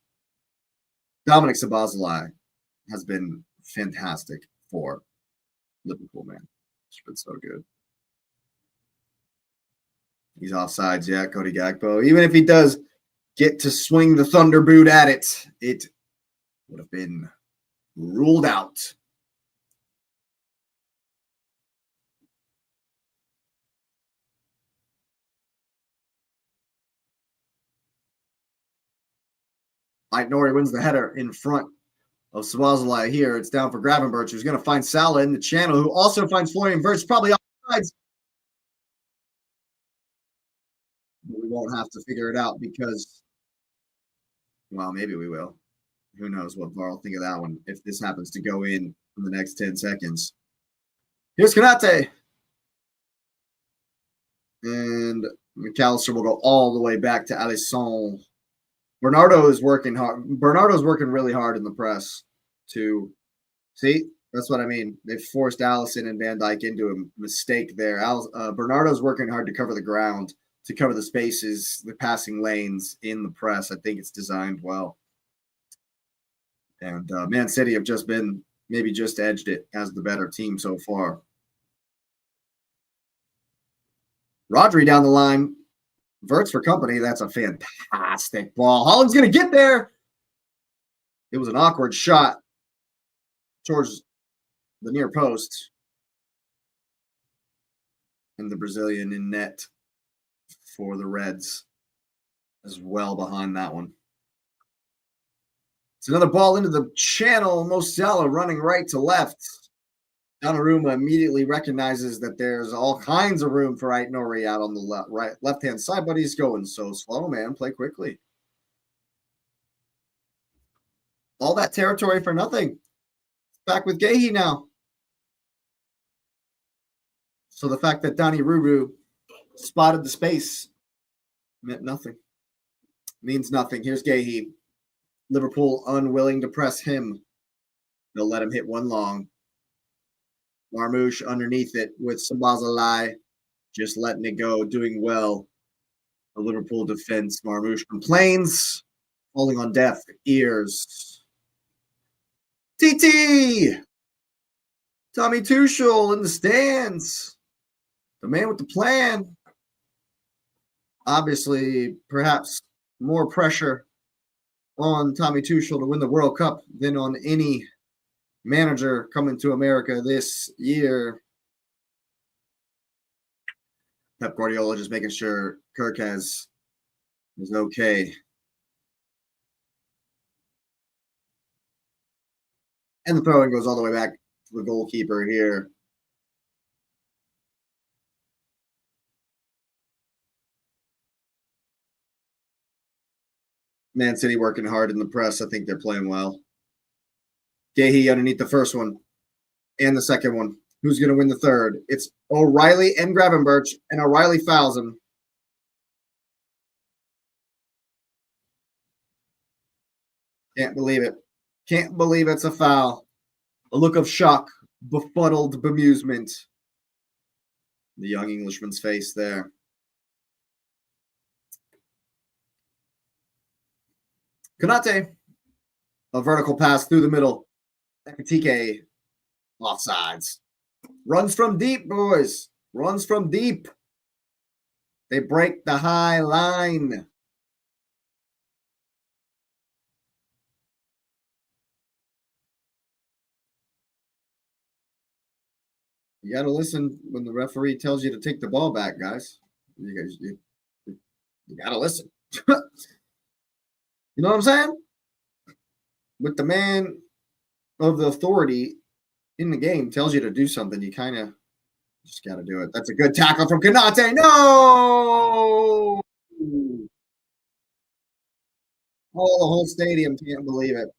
Speaker 1: Dominic Szoboszlai has been fantastic for Liverpool, man. It's been so good. He's offsides, yeah, Cody Gakpo. Even if he does get to swing the thunder boot at it, it would have been ruled out. Nori wins the header in front of Swazalai here. It's down for Gravenberch, who's going to find Salah in the channel, who also finds Florian Wirtz, probably offsides. But we won't have to figure it out because, well, maybe we will. Who knows what VAR will think of that one if this happens to go in the next 10 seconds. Here's Konate. And McAllister will go all the way back to Alisson. Bernardo is working hard. Bernardo's working really hard in the press to see. That's what I mean. They've forced Allison and Van Dijk into a mistake there. Bernardo's working hard to cover the ground, to cover the spaces, the passing lanes in the press. I think it's designed well. And Man City have just been maybe just edged it as the better team so far. Rodri down the line. Wirtz for company. That's a fantastic ball. Holland's going to get there. It was an awkward shot towards the near post. And the Brazilian in net for the Reds as well behind that one. It's another ball into the channel. Mo Salah running right to left. Donnarumma immediately recognizes that there's all kinds of room for Aït-Nouri out on the left-hand side, but he's going so slow, man. Play quickly. All that territory for nothing. Back with Guéhi now. So the fact that Donny Ruru spotted the space meant nothing. Means nothing. Here's Guéhi. Liverpool unwilling to press him. They'll let him hit one long. Marmoush underneath it with Sabazalai just letting it go, doing well. The Liverpool defense. Marmoush complains, falling on deaf ears. TT! Tommy Tuchel in the stands. The man with the plan. Obviously, perhaps more pressure on Tommy Tuchel to win the World Cup than on any manager coming to America this year. Pep Guardiola just making sure Kirkaz is okay. And the throwing goes all the way back to the goalkeeper here. Man City working hard in the press. I think they're playing well. Guéhi underneath the first one and the second one. Who's going to win the third? It's O'Reilly and Gravenberch, and O'Reilly fouls him. Can't believe it. Can't believe it's a foul. A look of shock, befuddled bemusement. The young Englishman's face there. Konate, a vertical pass through the middle. Ekitike, offsides. Runs from deep, boys. Runs from deep. They break the high line. You got to listen when the referee tells you to take the ball back, guys. You got to listen. You know what I'm saying? With the man of the authority in the game tells you to do something, you kind of just got to do it. That's a good tackle from Konate. No! Oh, the whole stadium can't believe it.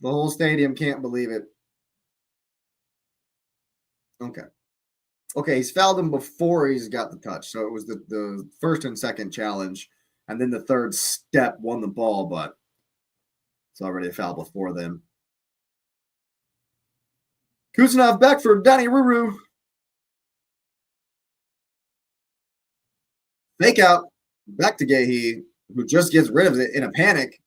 Speaker 1: The whole stadium can't believe it. Okay. Okay, he's fouled him before he's got the touch. So it was the first and second challenge. And then the third step won the ball, but it's already a foul before then. Kuznov back for Donny Ruru. Fake out. Back to Guéhi, who just gets rid of it in a panic.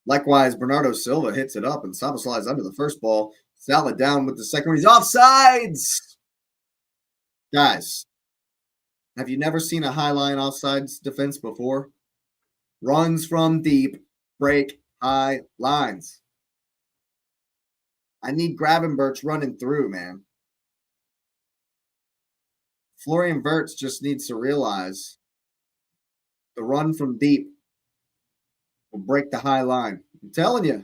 Speaker 1: Likewise, Bernardo Silva hits it up, and Saba slides under the first ball. Salah down with the second one. He's offsides. Guys, Have you never seen a high line offsides defense before? Runs from deep, break high lines. I need Gravenberch running through, man. Florian Wirtz just needs to realize the run from deep will break the high line. I'm telling you.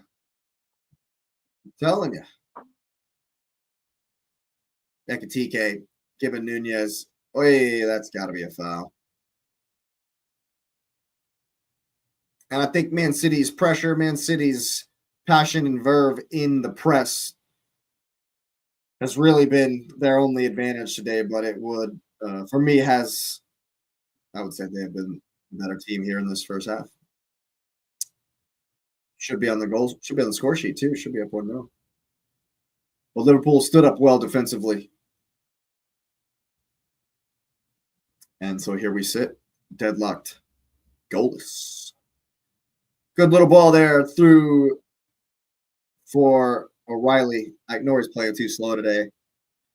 Speaker 1: I'm telling you. Ekatike giving Nunez. Oh, that's got to be a foul. And I think Man City's pressure, Man City's passion and verve in the press has really been their only advantage today. But it would, for me, I would say they have been a better team here in this first half. Should be on the goals, should be on the score sheet too. Should be up 1-0. Well, Liverpool stood up well defensively. And so here we sit, deadlocked, goalless. Good little ball there through for O'Reilly. Nori's playing too slow today.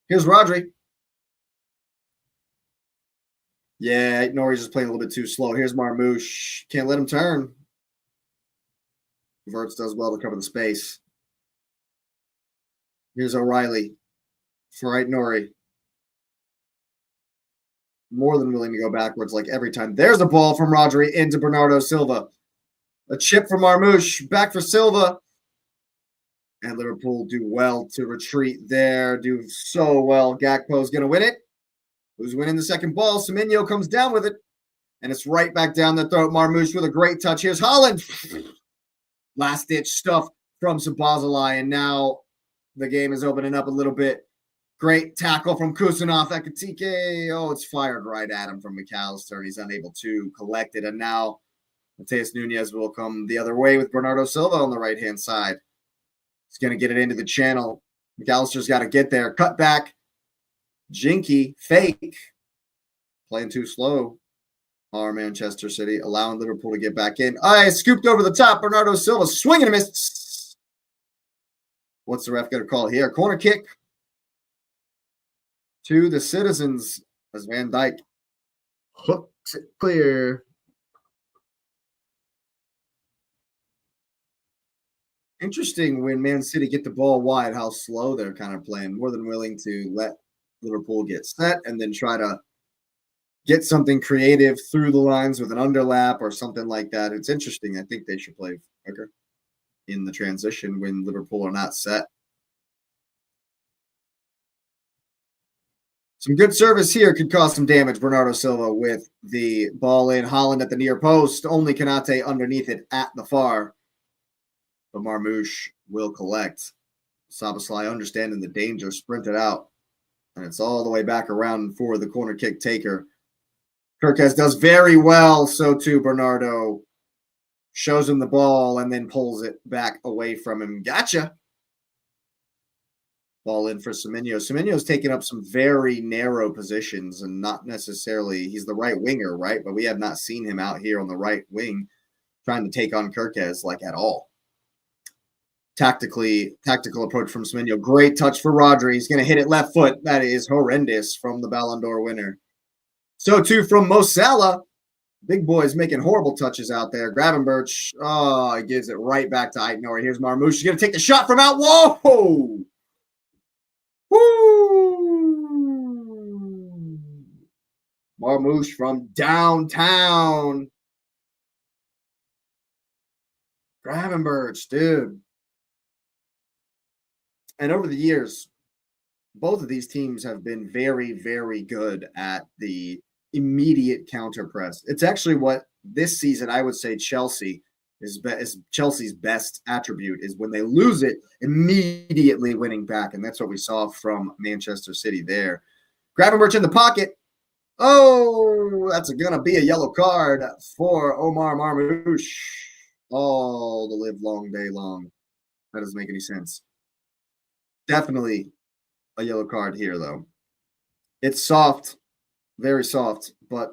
Speaker 1: Here's Rodri. Yeah, Nori's just playing a little bit too slow. Here's Marmouche. Can't let him turn. Wirtz does well to cover the space. Here's O'Reilly for Nori. More than willing to go backwards like every time. There's a ball from Rodri into Bernardo Silva. A chip from Marmouche. Back for Silva. And Liverpool do well to retreat there. Do so well. Gakpo's going to win it. Who's winning the second ball? Semenyo comes down with it. And it's right back down the throat. Marmouche with a great touch. Here's Holland. Last-ditch stuff from Sabazalai. And now the game is opening up a little bit. Great tackle from Kusanov. Ekatike. Oh, it's fired right at him from McAllister. He's unable to collect it. And now Mateus Nunez will come the other way with Bernardo Silva on the right-hand side. He's going to get it into the channel. McAllister's got to get there. Cut back. Jinky. Fake. Playing too slow. Our Manchester City allowing Liverpool to get back in. Scooped over the top. Bernardo Silva swinging a miss. What's the ref going to call here? Corner kick to the Citizens as Van Dijk hooks it clear. Interesting when Man City get the ball wide, how slow they're kind of playing. More than willing to let Liverpool get set and then try to get something creative through the lines with an underlap or something like that. It's interesting. I think they should play quicker in the transition when Liverpool are not set. Some good service here could cause some damage. Bernardo Silva with the ball in. Holland at the near post. Only Kanate underneath it at the far. But Marmouche will collect. Szoboszlai understanding the danger, sprinted out. And it's all the way back around for the corner kick taker. Kirkes does very well. So too Bernardo. Shows him the ball and then pulls it back away from him. Gotcha. Ball in for Semenyo. Semenyo's taken up some very narrow positions and not necessarily, he's the right winger, right? But we have not seen him out here on the right wing trying to take on Kirkes like at all. Tactical approach from Semenyo. Great touch for Rodri. He's going to hit it left foot. That is horrendous from the Ballon d'Or winner. So too from Mo Salah. Big boy's making horrible touches out there. Gravenberch. Oh, he gives it right back to Aït-Nouri. Here's Marmouche. He's going to take the shot from out. Whoa! Woo! Marmouche from downtown. Gravenberch, dude. And over the years, both of these teams have been very, very good at the immediate counter press. It's actually what this season I would say Chelsea is Chelsea's best attribute is when they lose it, immediately winning back. And that's what we saw from Manchester City there. Gravenberch in the pocket. Oh, that's going to be a yellow card for Omar Marmouche all the live long day long. That doesn't make any sense. Definitely a yellow card here, though. It's soft, very soft, but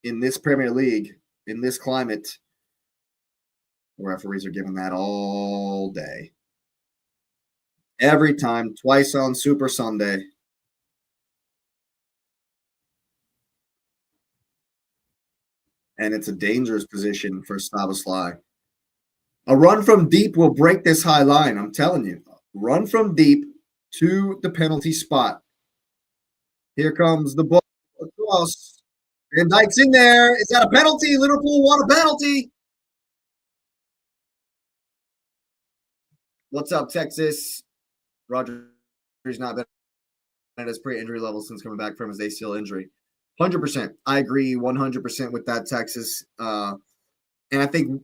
Speaker 1: in this Premier League, in this climate, the referees are giving that all day. Every time, twice on Super Sunday. and it's a dangerous position for Szoboszlai. A run from deep will break this high line. I'm telling you. Run from deep to the penalty spot. Here comes the ball across. Van Dijk's in there. Is that a penalty? Liverpool want a penalty. What's up, Texas? Roger's not been at his pre-injury level since coming back from his ACL injury. 100%. I agree 100% with that, Texas. And I think,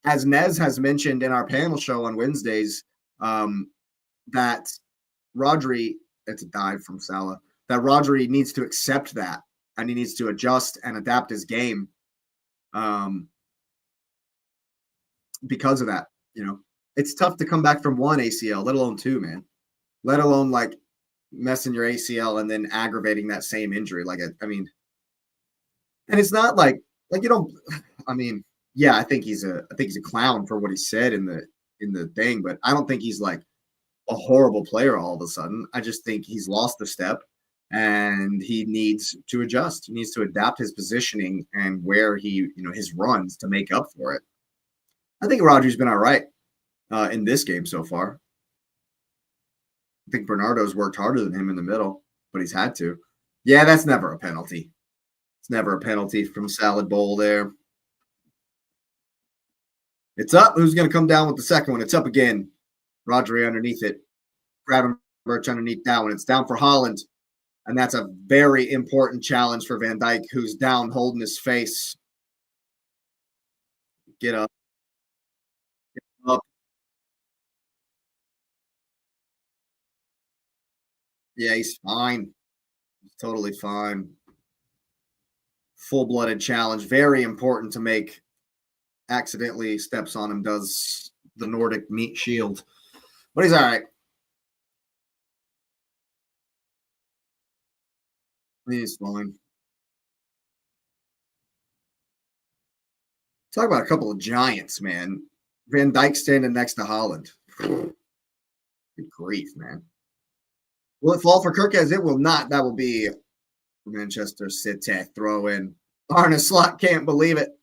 Speaker 1: as Nez has mentioned in our panel show on Wednesdays, that Rodri, it's a dive from Salah, that Rodri needs to accept that, and he needs to adjust and adapt his game because of that. You know, it's tough to come back from one ACL, let alone two, man. Let alone like messing your ACL and then aggravating that same injury. Like, I mean, and it's not like you don't. I mean, yeah, I think he's a clown for what he said in the thing, but I don't think he's like a horrible player all of a sudden. I just think he's lost a step and he needs to adjust. He needs to adapt his positioning and where he, his runs to make up for it. I think Rodri's been all right in this game so far. I think Bernardo's worked harder than him in the middle, but he's had to. Yeah, that's never a penalty. It's never a penalty from Salad Bowl there. It's up. Who's going to come down with the second one? It's up again. Rodri underneath it. Gravenberch underneath that one. It's down for Haaland. And that's a very important challenge for Van Dijk, who's down holding his face. Get up. Get up. Yeah, he's fine. He's totally fine. Full-blooded challenge. Very important to make. Accidentally steps on him, does the Nordic meat shield. But he's all right. He's fine. Talk about a couple of giants, man. Van Dijk standing next to Haaland. Good grief, man. Will it fall for Kirkes? It will not. That will be Manchester City throw in. Arne Slot can't believe it.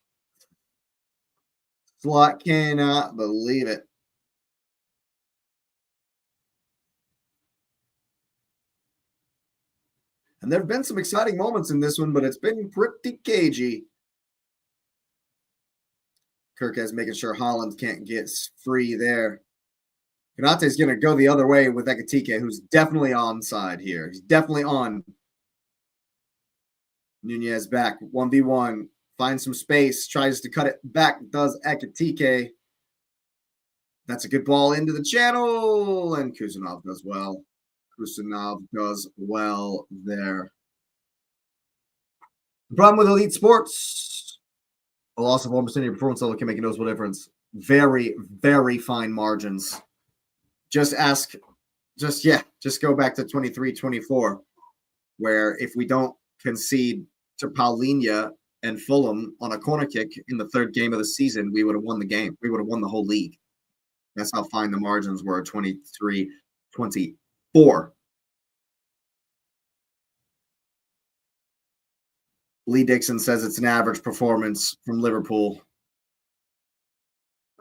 Speaker 1: Slot cannot believe it. And there have been some exciting moments in this one, but it's been pretty cagey. Kirkes making sure Haaland can't get free there. Konate's going to go the other way with Ekitike, who's definitely onside here. He's definitely on. Nunez back, 1v1. Finds some space, tries to cut it back, does Ekitike. That's a good ball into the channel, and Kusanov does well. Kusanov does well there. The problem with elite sports, a loss of 1% of your performance level can make a noticeable difference. Very, very fine margins. Just go back to 23-24, where if we don't concede to Paulinho and Fulham on a corner kick in the third game of the season, we would have won the game. We would have won the whole league. That's how fine the margins were, 23-24. Lee Dixon says it's an average performance from Liverpool.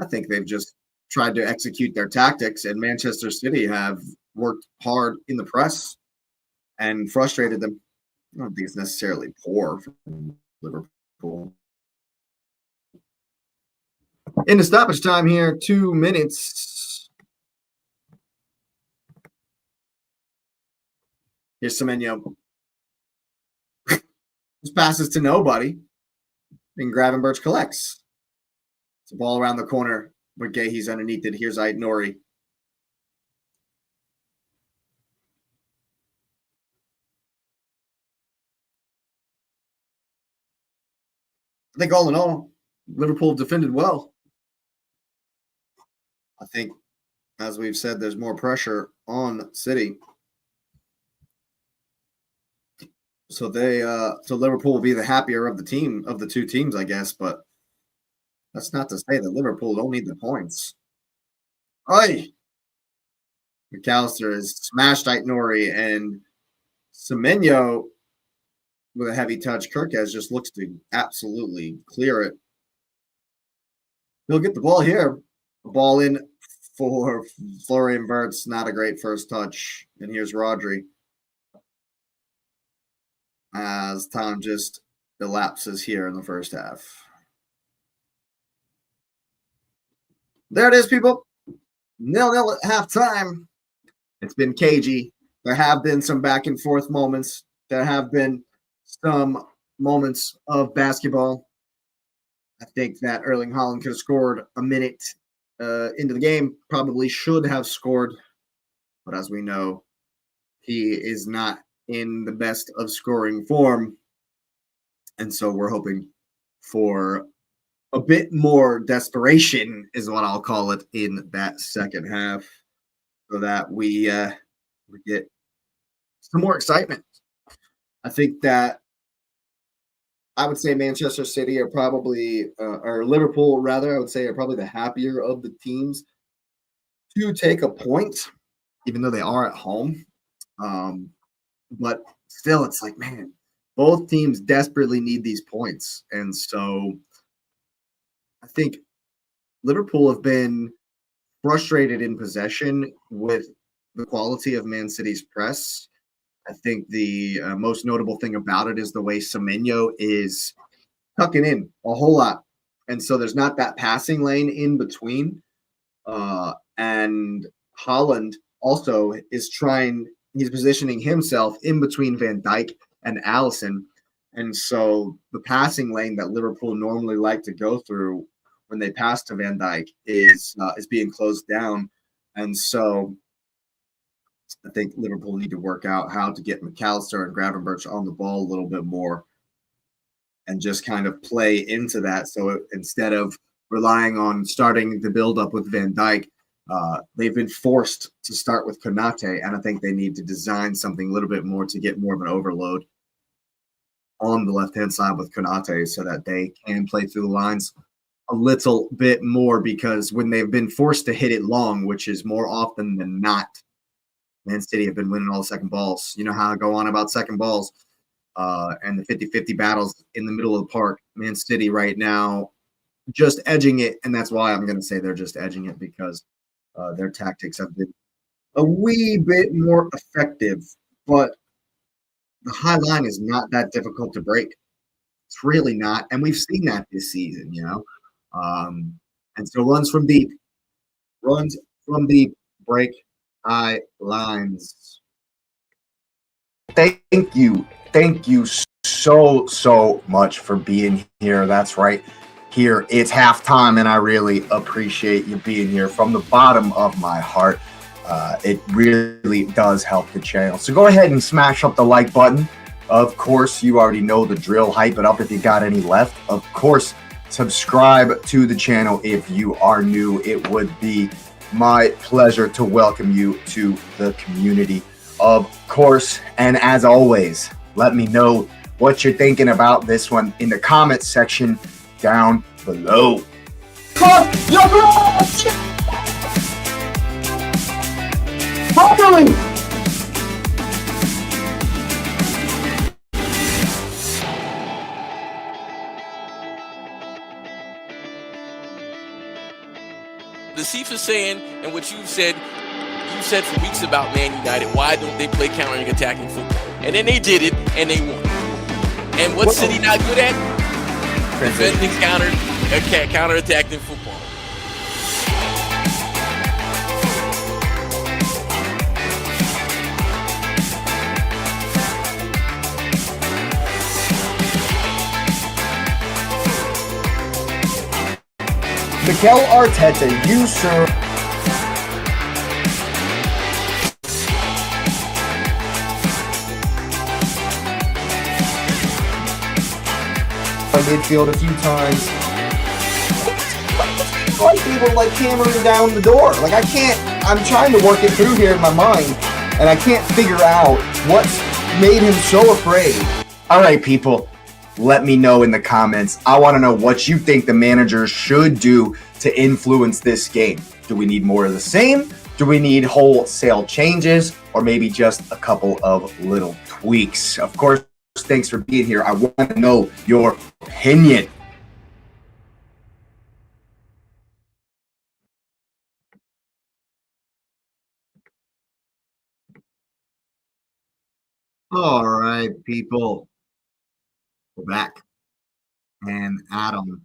Speaker 1: I think they've just tried to execute their tactics, and Manchester City have worked hard in the press and frustrated them. I don't think it's necessarily poor from Liverpool. In the stoppage time here, 2 minutes. Here's Semenyo. This passes to nobody. And Gravenberch collects. It's a ball around the corner. But Gayhe's underneath it. Here's Ait Nori. I think all in all, Liverpool defended well. I think, as we've said, there's more pressure on City. So Liverpool will be the happier of the two teams, I guess. But that's not to say that Liverpool don't need the points. Oi! McAllister has smashed Ait Nori, and Semenyo with a heavy touch. Kirkez just looks to absolutely clear it. He'll get the ball here. Ball in for Florian Wirtz. Not a great first touch. And here's Rodri. As time just elapses here in the first half. There it is, people. 0-0 at halftime. It's been cagey. There have been some back and forth moments. There have been some moments of basketball. I think that Erling Haaland could have scored a minute into the game. Probably should have scored. But as we know, he is not in the best of scoring form. And so we're hoping for a bit more desperation, is what I'll call it, in that second half, so that we get some more excitement. I think that I would say Manchester City are probably, or Liverpool rather, I would say are probably the happier of the teams to take a point, even though they are at home. But still, it's like, man, both teams desperately need these points. And so I think Liverpool have been frustrated in possession with the quality of Man City's press. I think the most notable thing about it is the way Semenyo is tucking in a whole lot. And so there's not that passing lane in between. And Haaland also is he's positioning himself in between Van Dijk and Alisson. And so the passing lane that Liverpool normally like to go through when they pass to Van Dijk is being closed down. And so I think Liverpool need to work out how to get McAllister and Gravenberch on the ball a little bit more and just kind of play into that. So instead of relying on starting the build-up with Van Dijk, they've been forced to start with Konate, and I think they need to design something a little bit more to get more of an overload on the left-hand side with Konate so that they can play through the lines a little bit more, because when they've been forced to hit it long, which is more often than not, Man City have been winning all the second balls. You know how I go on about second balls and the 50-50 battles in the middle of the park. Man City right now just edging it, and that's why I'm going to say they're just edging it, because their tactics have been a wee bit more effective. But the high line is not that difficult to break. It's really not, and we've seen that this season, you know. And so runs from deep, break high lines. Thank you so much for being here. That's right. Here it's halftime, and I really appreciate you being here from the bottom of my heart. It really does help the channel. So go ahead and smash up the like button. Of course, you already know the drill. Hype it up if you got any left. Of course, subscribe to the channel if you are new. It would be my pleasure to welcome you to the community, of course. And as always, let me know what you're thinking about this one in the comments section down below. Finally!
Speaker 2: The Chief is saying, and what you said for weeks about Man United, why don't they play counter-attacking football? And then they did it, and they won. And what's City not good at? Defending counter-attacking football.
Speaker 1: Mikel Arteta, you, sir. Midfield a few times. Like people like hammering down the door. Like I'm trying to work it through here in my mind, and I can't figure out what's made him so afraid. All right, people. Let me know in the comments. I want to know what you think the manager should do to influence this game. Do we need more of the same? Do we need wholesale changes? Or maybe just a couple of little tweaks? Of course, thanks for being here. I want to know your opinion. All right, people. We're back. And Adam,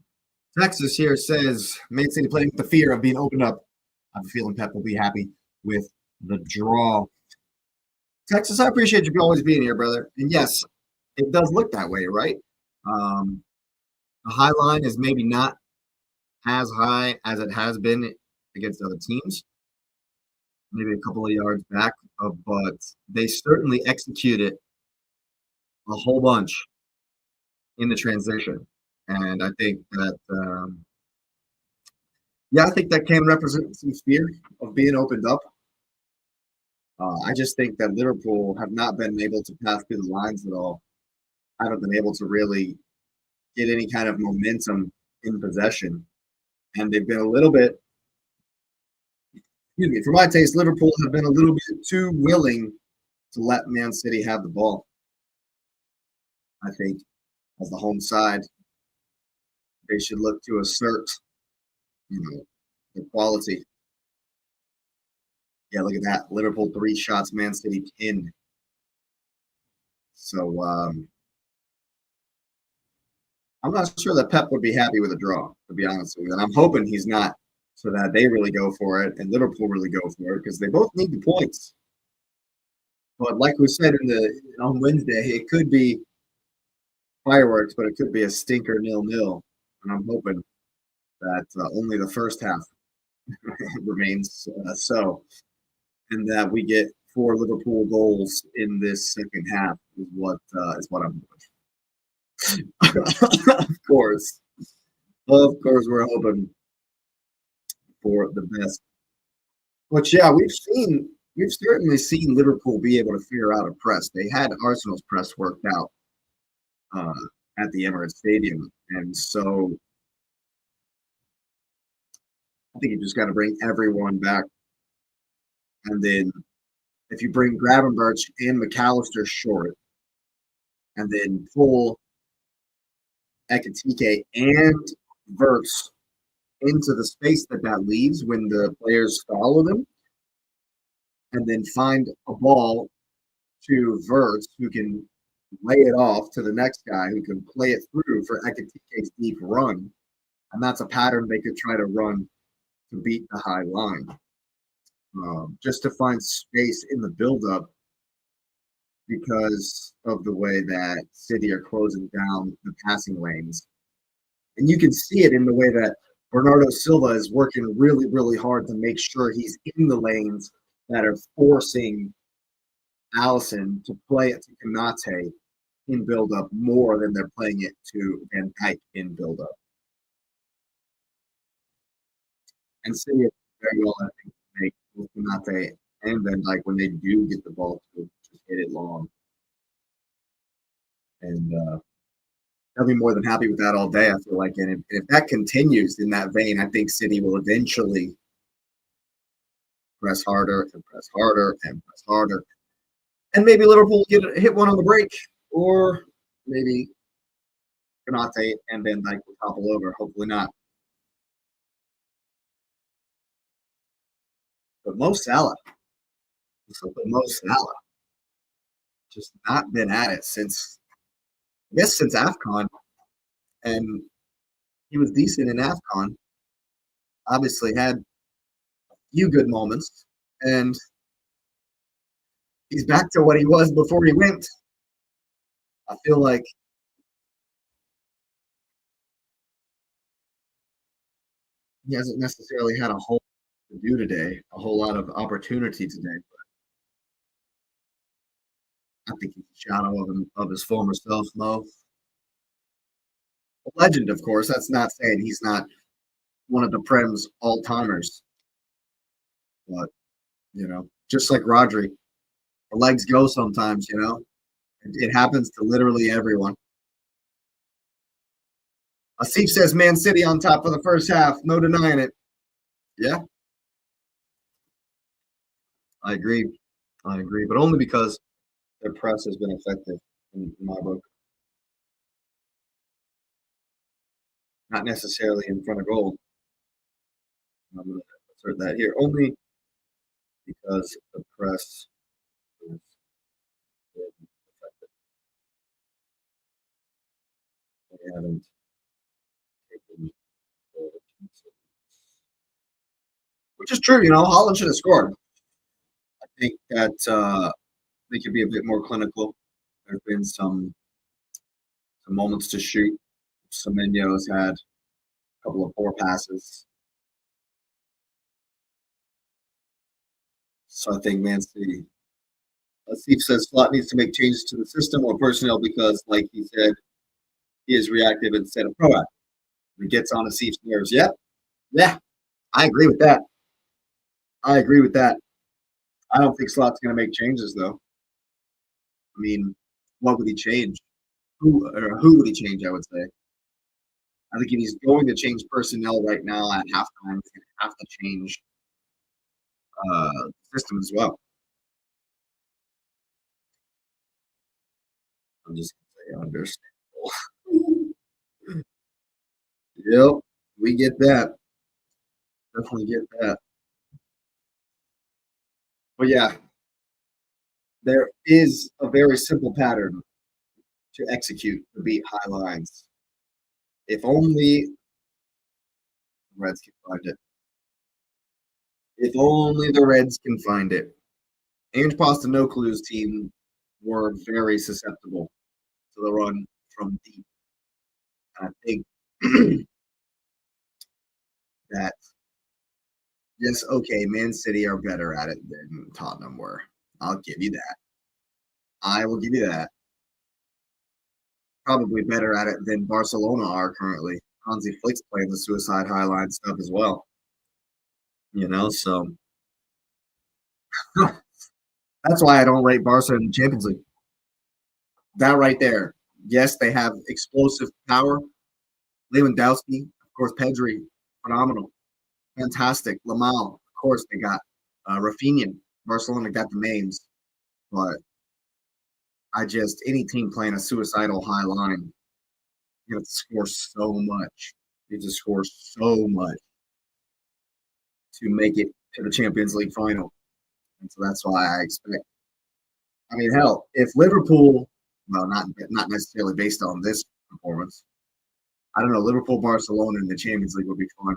Speaker 1: Texas here says, Man City playing with the fear of being opened up. I have a feeling Pep will be happy with the draw. Texas, I appreciate you always being here, brother. And yes, it does look that way, right? The high line is maybe not as high as it has been against other teams, maybe a couple of yards back, but they certainly executed a whole bunch in the transition. And I think that, I think that can represent some fear of being opened up. I just think that Liverpool have not been able to pass through the lines at all. Haven't been able to really get any kind of momentum in possession. And they've been a little bit, for my taste, Liverpool have been a little bit too willing to let Man City have the ball. I think as the home side, they should look to assert, the quality. Yeah, look at that. Liverpool 3 shots, Man City 10. So I'm not sure that Pep would be happy with a draw, to be honest with you. And I'm hoping he's not, so that they really go for it and Liverpool really go for it, because they both need the points. But like we said on Wednesday, it could be fireworks, but it could be a stinker 0-0. And I'm hoping that only the first half remains so, and that we get 4 Liverpool goals in this second half is what I'm hoping. Of course, we're hoping for the best. But yeah, we've certainly seen Liverpool be able to figure out a press. They had Arsenal's press worked out at the Emirates Stadium, and so I think you just got to bring everyone back. And then if you bring Gravenberch and McAllister short, and then pull Ekitike and Verts into the space that leaves when the players follow them, and then find a ball to Verts who can lay it off to the next guy who can play it through for Ekitike's deep run. And that's a pattern they could try to run to beat the high line. Just to find space in the build-up because of the way that City are closing down the passing lanes. And you can see it in the way that Bernardo Silva is working really, really hard to make sure he's in the lanes that are forcing Alisson to play it to Konate in build-up more than they're playing it to Van Dijk in build-up. And City is very well, I think, make both Konate and Van Dijk when they do get the ball to just hit it long. And they'll be more than happy with that all day, I feel like. And if that continues in that vein, I think City will eventually press harder and press harder and press harder. And maybe Liverpool hit one on the break, or maybe Konate and Van Dijk will topple over. Hopefully not. But Mo Salah, just not been at it since AFCON. And he was decent in AFCON. Obviously had a few good moments. And he's back to what he was before he went. I feel like he hasn't necessarily had a whole lot to do today, a whole lot of opportunity today. But I think he's a shadow of his former self, Mo. A legend, of course. That's not saying he's not one of the Prem's all-timers. But, just like Rodri, the legs go sometimes, It happens to literally everyone. Asif says Man City on top for the first half. No denying it. Yeah. I agree. But only because their press has been effective. in my book. Not necessarily in front of goal. I'm going to assert that here only because the press is effective. They haven't taken the which is true. Holland should have scored. I think that they could be a bit more clinical. There have been some moments to shoot. Semenyo's had a couple of poor passes. So I think Man City. Steve says Slot needs to make changes to the system or personnel because, like he said, he is reactive instead of proactive. He gets on Asif's nerves. Yep. Yeah. I agree with that. I don't think Slot's going to make changes, though. I mean, what would he change? Who would he change, I would say? I think if he's going to change personnel right now at halftime, he's going to have to change the system as well. I'm just going to say understandable. Yep, we get that. Definitely get that. But yeah, there is a very simple pattern to execute to beat high lines. If only the Reds can find it. If only the Reds can find it. Ange Postecoglou's team were very susceptible to the run from deep. And I think that, yes, okay, Man City are better at it than Tottenham were. I'll give you that. I will give you that. Probably better at it than Barcelona are currently. Hansi Flick's playing the suicide highline stuff as well. So that's why I don't rate Barca in the Champions League. That right there. Yes, they have explosive power. Lewandowski, of course, Pedri, phenomenal. Fantastic. Lamau, of course, they got Rafinha. Barcelona got the names. But any team playing a suicidal high line, you have to score so much. You have to score so much to make it to the Champions League final. And so that's why I expect. I mean, hell, if Liverpool, well, not necessarily based on this performance, I don't know, Liverpool, Barcelona in the Champions League would be fun.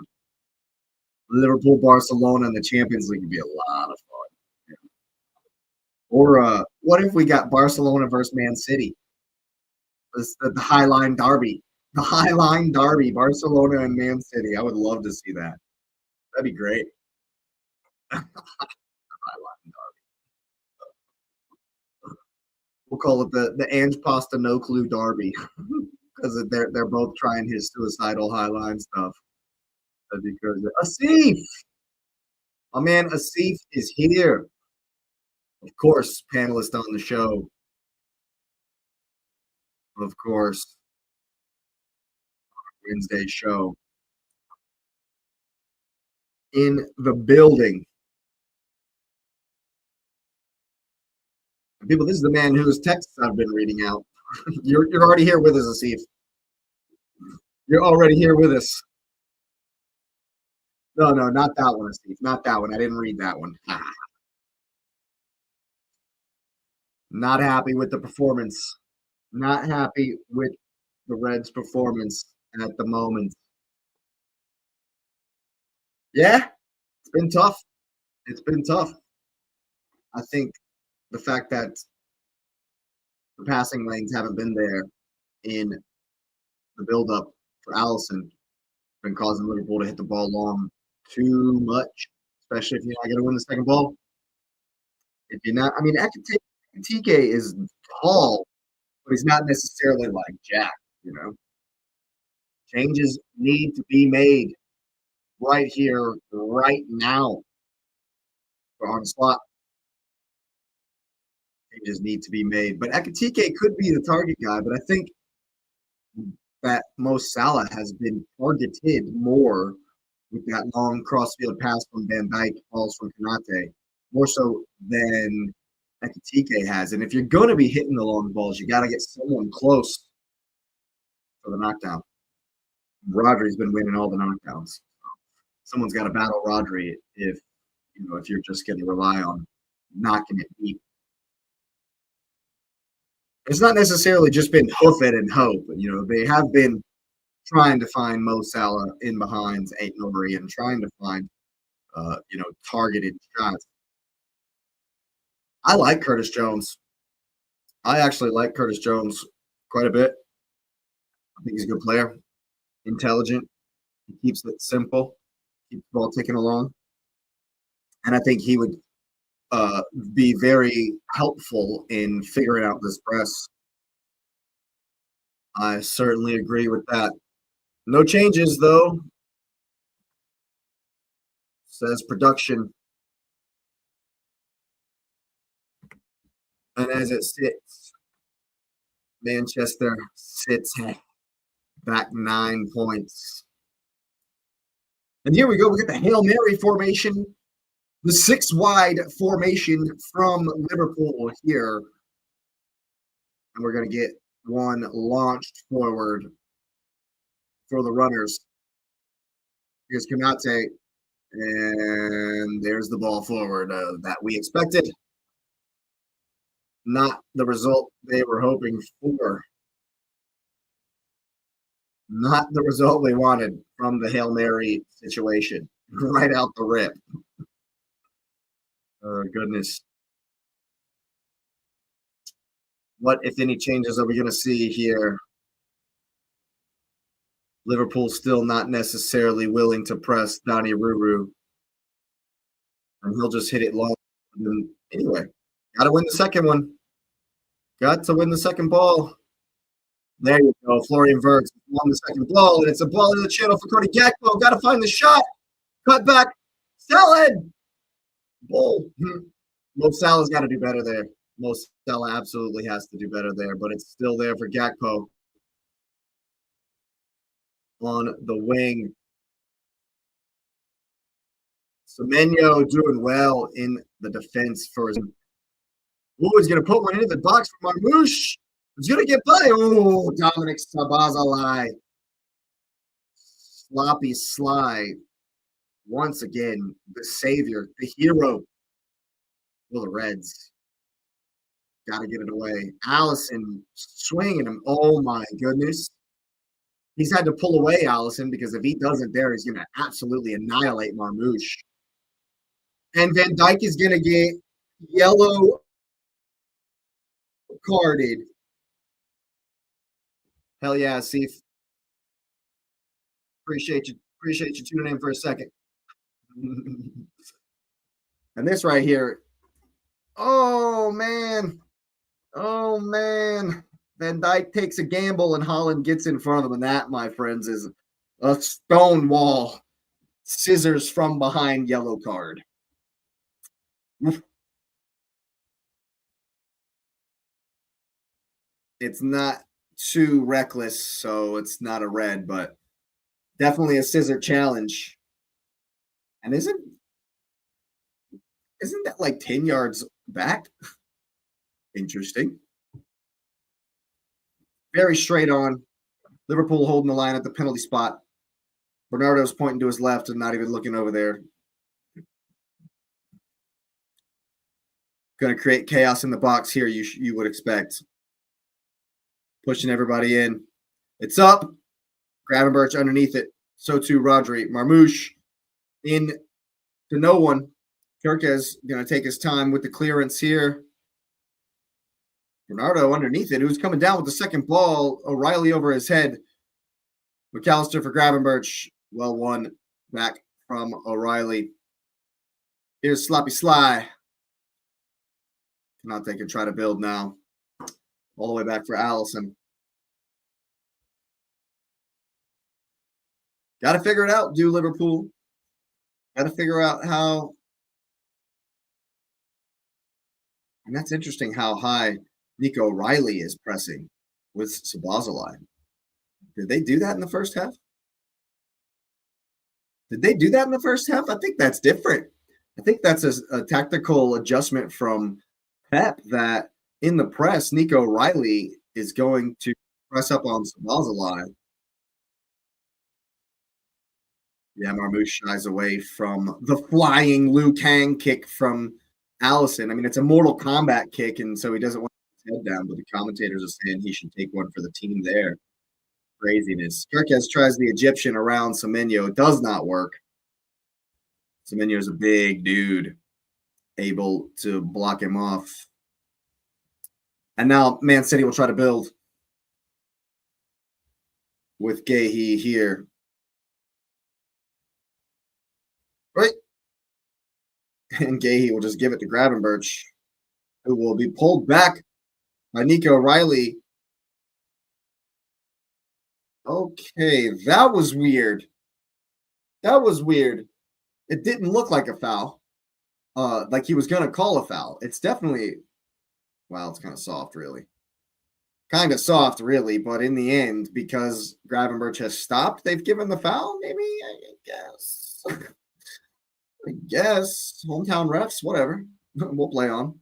Speaker 1: Liverpool, Barcelona in the Champions League would be a lot of fun. Yeah. Or what if we got Barcelona versus Man City? The Highline Derby. The Highline Derby, Barcelona and Man City. I would love to see that. That'd be great. Highline Derby. We'll call it the Ange Postecoglou Derby because they're both trying his suicidal highline stuff. That'd be crazy. Asif, my man Asif is here. Of course, panelist on the show. Of course, Wednesday show. In the building. People, this is the man whose texts I've been reading out. You're already here with us, Asif. You're already here with us. No, not that one, Asif. Not that one. I didn't read that one. Not happy with the performance. Not happy with the Reds' performance at the moment. Yeah, it's been tough. It's been tough. I think the fact that the passing lanes haven't been there in the build-up for Allison been causing Liverpool to hit the ball long too much, especially if you're not going to win the second ball. If you're not, I mean, Ekitike is tall, but he's not necessarily like Jack, Changes need to be made right here, right now for on slot. Changes need to be made. But Ekitike could be the target guy, but I think that Mo Salah has been targeted more with that long crossfield pass from Van Dijk, balls from Konate, more so than Ekitike has. And if you're going to be hitting the long balls, you got to get someone close for the knockdown. Rodri's been winning all the knockdowns. Someone's got to battle Rodri if you're just going to rely on knocking it deep. It's not necessarily just been hoof it and hope. They have been trying to find Mo Salah in behind Ait Nouri and trying to find, targeted shots. I like Curtis Jones. I actually like Curtis Jones quite a bit. I think he's a good player, intelligent. He keeps it simple, keeps the ball ticking along. And I think he would be very helpful in figuring out this press. I certainly agree with that. No changes, though, says production. And as it sits, Manchester sits back 9 points. And here we go. We get the Hail Mary formation, the 6-wide formation from Liverpool here. And we're going to get one launched forward for the runners. Here's Konate. And there's the ball forward that we expected. Not the result they were hoping for. Not the result they wanted from the Hail Mary situation. Right out the rip. Oh, goodness. What, if any, changes are we going to see here? Liverpool still not necessarily willing to press Donny Ruru. And he'll just hit it long. Anyway, got to win the second one. Got to win the second ball. There you go. Florian Wirtz won the second ball, and it's a ball into the channel for Cody Gakpo. Got to find the shot. Cut back. Salad. Ball. Mo Salah's got to do better there. Mo Salah absolutely has to do better there, but it's still there for Gakpo. On the wing. Semenyo doing well in the defense for his. Oh, he's going to put one into the box for Marmouche. He's going to get by. Oh, Dominic Szoboszlai. Sloppy Sly. Once again, the savior, the hero for the Reds. Got to get it away. Allison swinging him. Oh, my goodness. He's had to pull away, Allison, because if he doesn't there, he's going to absolutely annihilate Marmouche. And Van Dijk is going to get yellow carded. Hell yeah, Sif. Appreciate you tuning in for a second. And this right here. Oh, man. Van Dijk takes a gamble and Holland gets in front of him. And that, my friends, is a stone wall. Scissors from behind yellow card. It's not too reckless, so it's not a red, but definitely a scissor challenge. And isn't that like 10 yards back? Interesting. Very straight on. Liverpool holding the line at the penalty spot. Bernardo's pointing to his left and not even looking over there. Going to create chaos in the box here, you would expect. Pushing everybody in. It's up. Gravenberch underneath it. So too Rodri. Marmouche in to no one. Kirkes going to take his time with the clearance here. Bernardo underneath it, who's coming down with the second ball. O'Reilly over his head. McAllister for Gravenberch. Well won back from O'Reilly. Here's Sloppy Sly. Not they can try to build now. All the way back for Allison. Got to figure it out, do Liverpool. Got to figure out how. And that's interesting how high Nico O'Reilly is pressing with Szoboszlai. Did they do that in the first half? I think that's different. I think that's a tactical adjustment from Pep that in the press, Nico Riley is going to press up on Sabazalai. Yeah, Marmouche shies away from the flying Liu Kang kick from Allison. I mean, it's a Mortal Kombat kick, and so he doesn't want to put his head down, but the commentators are saying he should take one for the team there. Craziness. Kirkes tries the Egyptian around Semenyo. It does not work. Semenyo's a big dude, able to block him off. And now Man City will try to build with Gehi here. Right? And Gehi will just give it to Gravenberch, who will be pulled back by Nico Riley. Okay, that was weird. That was weird. It didn't look like a foul. Like he was going to call a foul. It's definitely, well, it's kind of soft, really. Kind of soft, really, but in the end, because Gravenberch has stopped, they've given the foul, maybe, I guess. I guess. Hometown refs, whatever. We'll play on.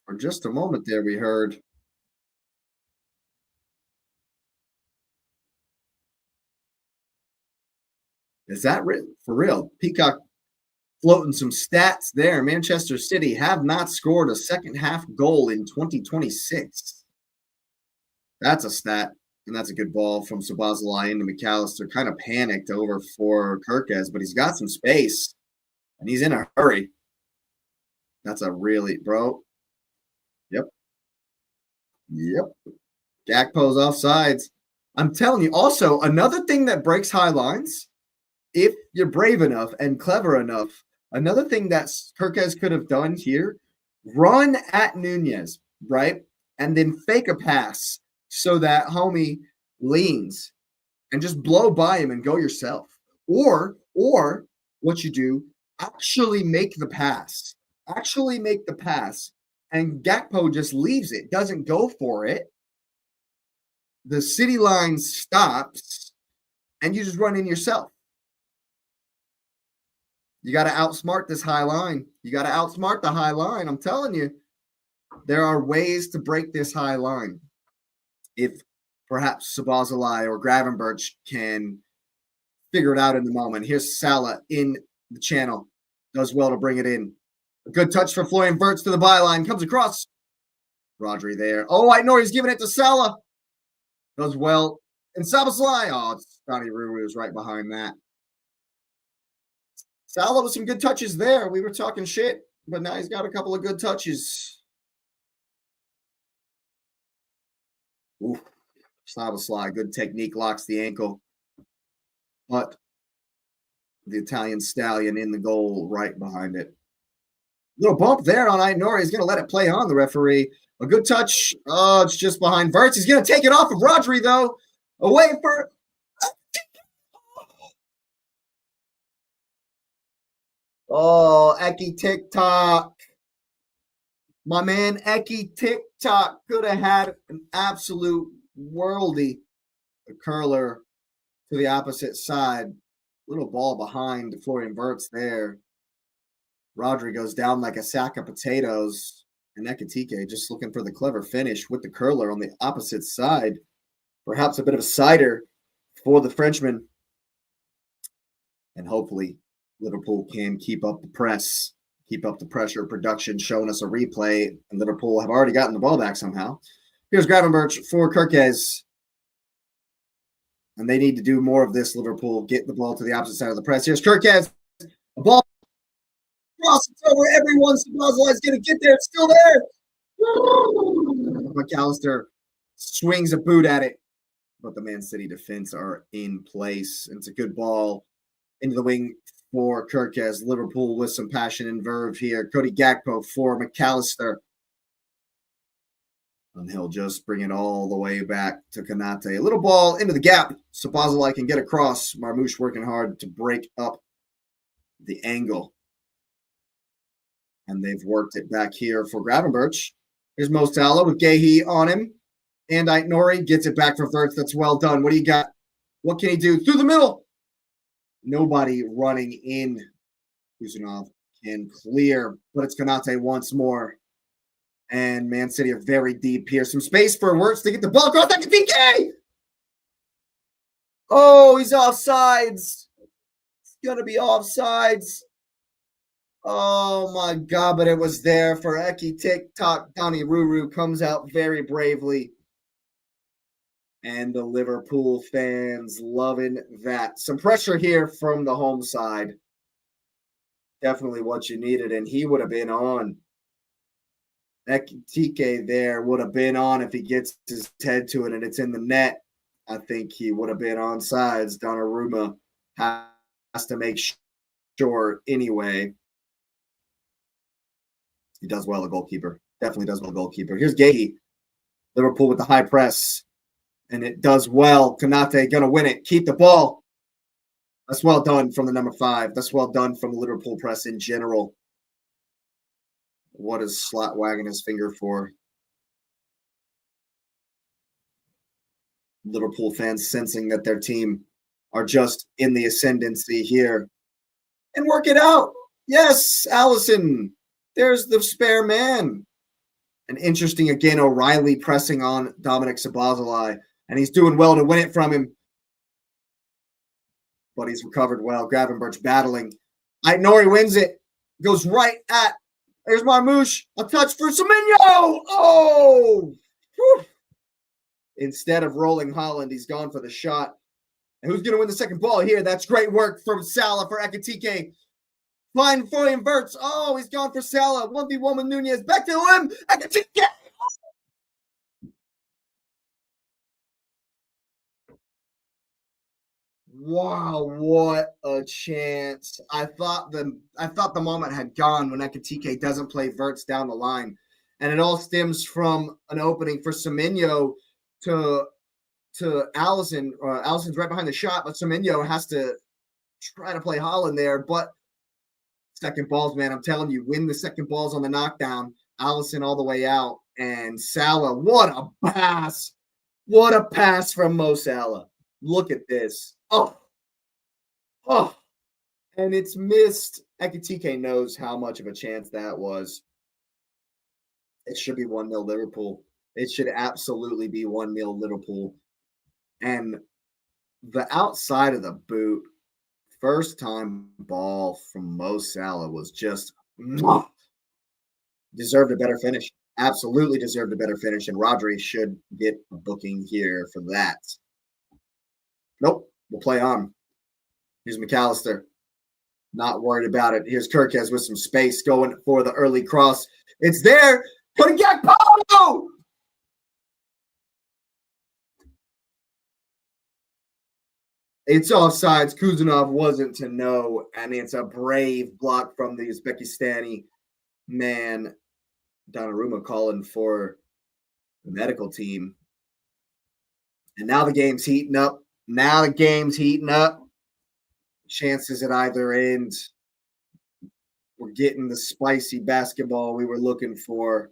Speaker 1: For just a moment there, we heard. Is that for real? Peacock floating some stats there. Manchester City have not scored a second half goal in 2026. That's a stat, and that's a good ball from Sabazalai into McAllister. Kind of panicked over for Kirkes, but he's got some space, and he's in a hurry. That's a really, bro. Yep. Gakpo's offsides. I'm telling you, also, another thing that breaks high lines, if you're brave enough and clever enough, another thing that Kirkes could have done here, run at Nunez, right? And then fake a pass so that homie leans and just blow by him and go yourself. Or what you do, actually make the pass. And Gakpo just leaves it, doesn't go for it. The City line stops, and you just run in yourself. You got to outsmart this high line. You got to outsmart the high line. I'm telling you, there are ways to break this high line. If perhaps Sabazalai or Gravenberch can figure it out in the moment. Here's Salah in the channel. Does well to bring it in. A good touch for Florian Wirtz to the byline. Comes across. Rodri there. Oh, I know he's giving it to Salah. Does well. And Sabazalai. Oh, it's Donny Ruru is right behind that. Salah with some good touches there. We were talking shit, but now he's got a couple of good touches. Ooh, Sabazalai, good technique, locks the ankle. But the Italian stallion in the goal right behind it. Little bump there on Ainori. He's going to let it play on the referee. A good touch. Oh, it's just behind Wirtz. He's going to take it off of Rodri, though. Away for... Oh, Eki TikTok. My man Eki TikTok could have had an absolute worldie. A curler to the opposite side. Little ball behind Florian Wirtz there. Rodri goes down like a sack of potatoes. And Ekitike just looking for the clever finish with the curler on the opposite side. Perhaps a bit of a cider for the Frenchman. And hopefully Liverpool can keep up the press, keep up the pressure. Production showing us a replay. And Liverpool have already gotten the ball back somehow. Here's Gravenberch for Kirkes. And they need to do more of this, Liverpool. Get the ball to the opposite side of the press. Here's Kirkes. A ball. Cross it over everyone. Sabazalai is going to get there. It's still there. McAllister swings a boot at it. But the Man City defense are in place. It's a good ball into the wing for Kirkes. Liverpool with some passion and verve here. Cody Gakpo for McAllister. And he'll just bring it all the way back to Kanate. A little ball into the gap. Sabazalai can get across. Marmouche working hard to break up the angle. And they've worked it back here for Gravenberch. Here's Mo Salah with Gehi on him. And Ainori gets it back for Wirtz. That's well done. What do you got? What can he do? Through the middle. Nobody running in. Kuzunov can clear, but it's Konate once more. And Man City are very deep here. Some space for Wirtz to get the ball across. That could be DK! Oh, he's offsides. It's going to be offsides. Oh, my God, but it was there for Eki TikTok. Donnie Ruru comes out very bravely. And the Liverpool fans loving that. Some pressure here from the home side. Definitely what you needed, and he would have been on. Ekitike there would have been on if he gets his head to it and it's in the net. I think he would have been on sides. Donnarumma has to make sure anyway. He does well, a goalkeeper. Definitely does well, a goalkeeper. Here's Gahey. Liverpool with the high press. And it does well. Konate going to win it. Keep the ball. That's well done from the number 5. That's well done from the Liverpool press in general. What is Slot wagging his finger for? Liverpool fans sensing that their team are just in the ascendancy here. And work it out. Yes, Allison. There's the spare man. And interesting again, O'Reilly pressing on Dominic Szoboszlai. And he's doing well to win it from him. But he's recovered well. Gravenberch battling. Nori wins it. Goes right at. There's Marmouche. A touch for Semenyo. Oh! Whew. Instead of rolling Holland, he's gone for the shot. And who's going to win the second ball here? That's great work from Salah for Ekitike. Fine for him, Verts. Oh, he's gone for Salah. 1v1 with Nunez. Back to him. Ekitike. Wow, what a chance. I thought the moment had gone when Ekitike doesn't play Verts down the line. And it all stems from an opening for Semenyo to Allison. Allison's right behind the shot, but Semenyo has to try to play Holland there. But second balls, man, I'm telling you, win the second balls on the knockdown. Allison all the way out. And Salah, what a pass. What a pass from Mo Salah. Look at this. Oh, and it's missed. Ekitike knows how much of a chance that was. It should be 1-0 Liverpool. It should absolutely be 1-0 Liverpool. And the outside of the boot, first time ball from Mo Salah was just deserved a better finish. Absolutely deserved a better finish. And Rodri should get a booking here for that. Nope, we'll play on. Here's McAllister. Not worried about it. Here's Kirkes with some space going for the early cross. It's there. Put a Gakpo! It's offsides. Kuzunov wasn't to know, and it's a brave block from the Uzbekistani man. Donnarumma calling for the medical team. And now the game's heating up. Chances at either end. We're getting the spicy basketball we were looking for.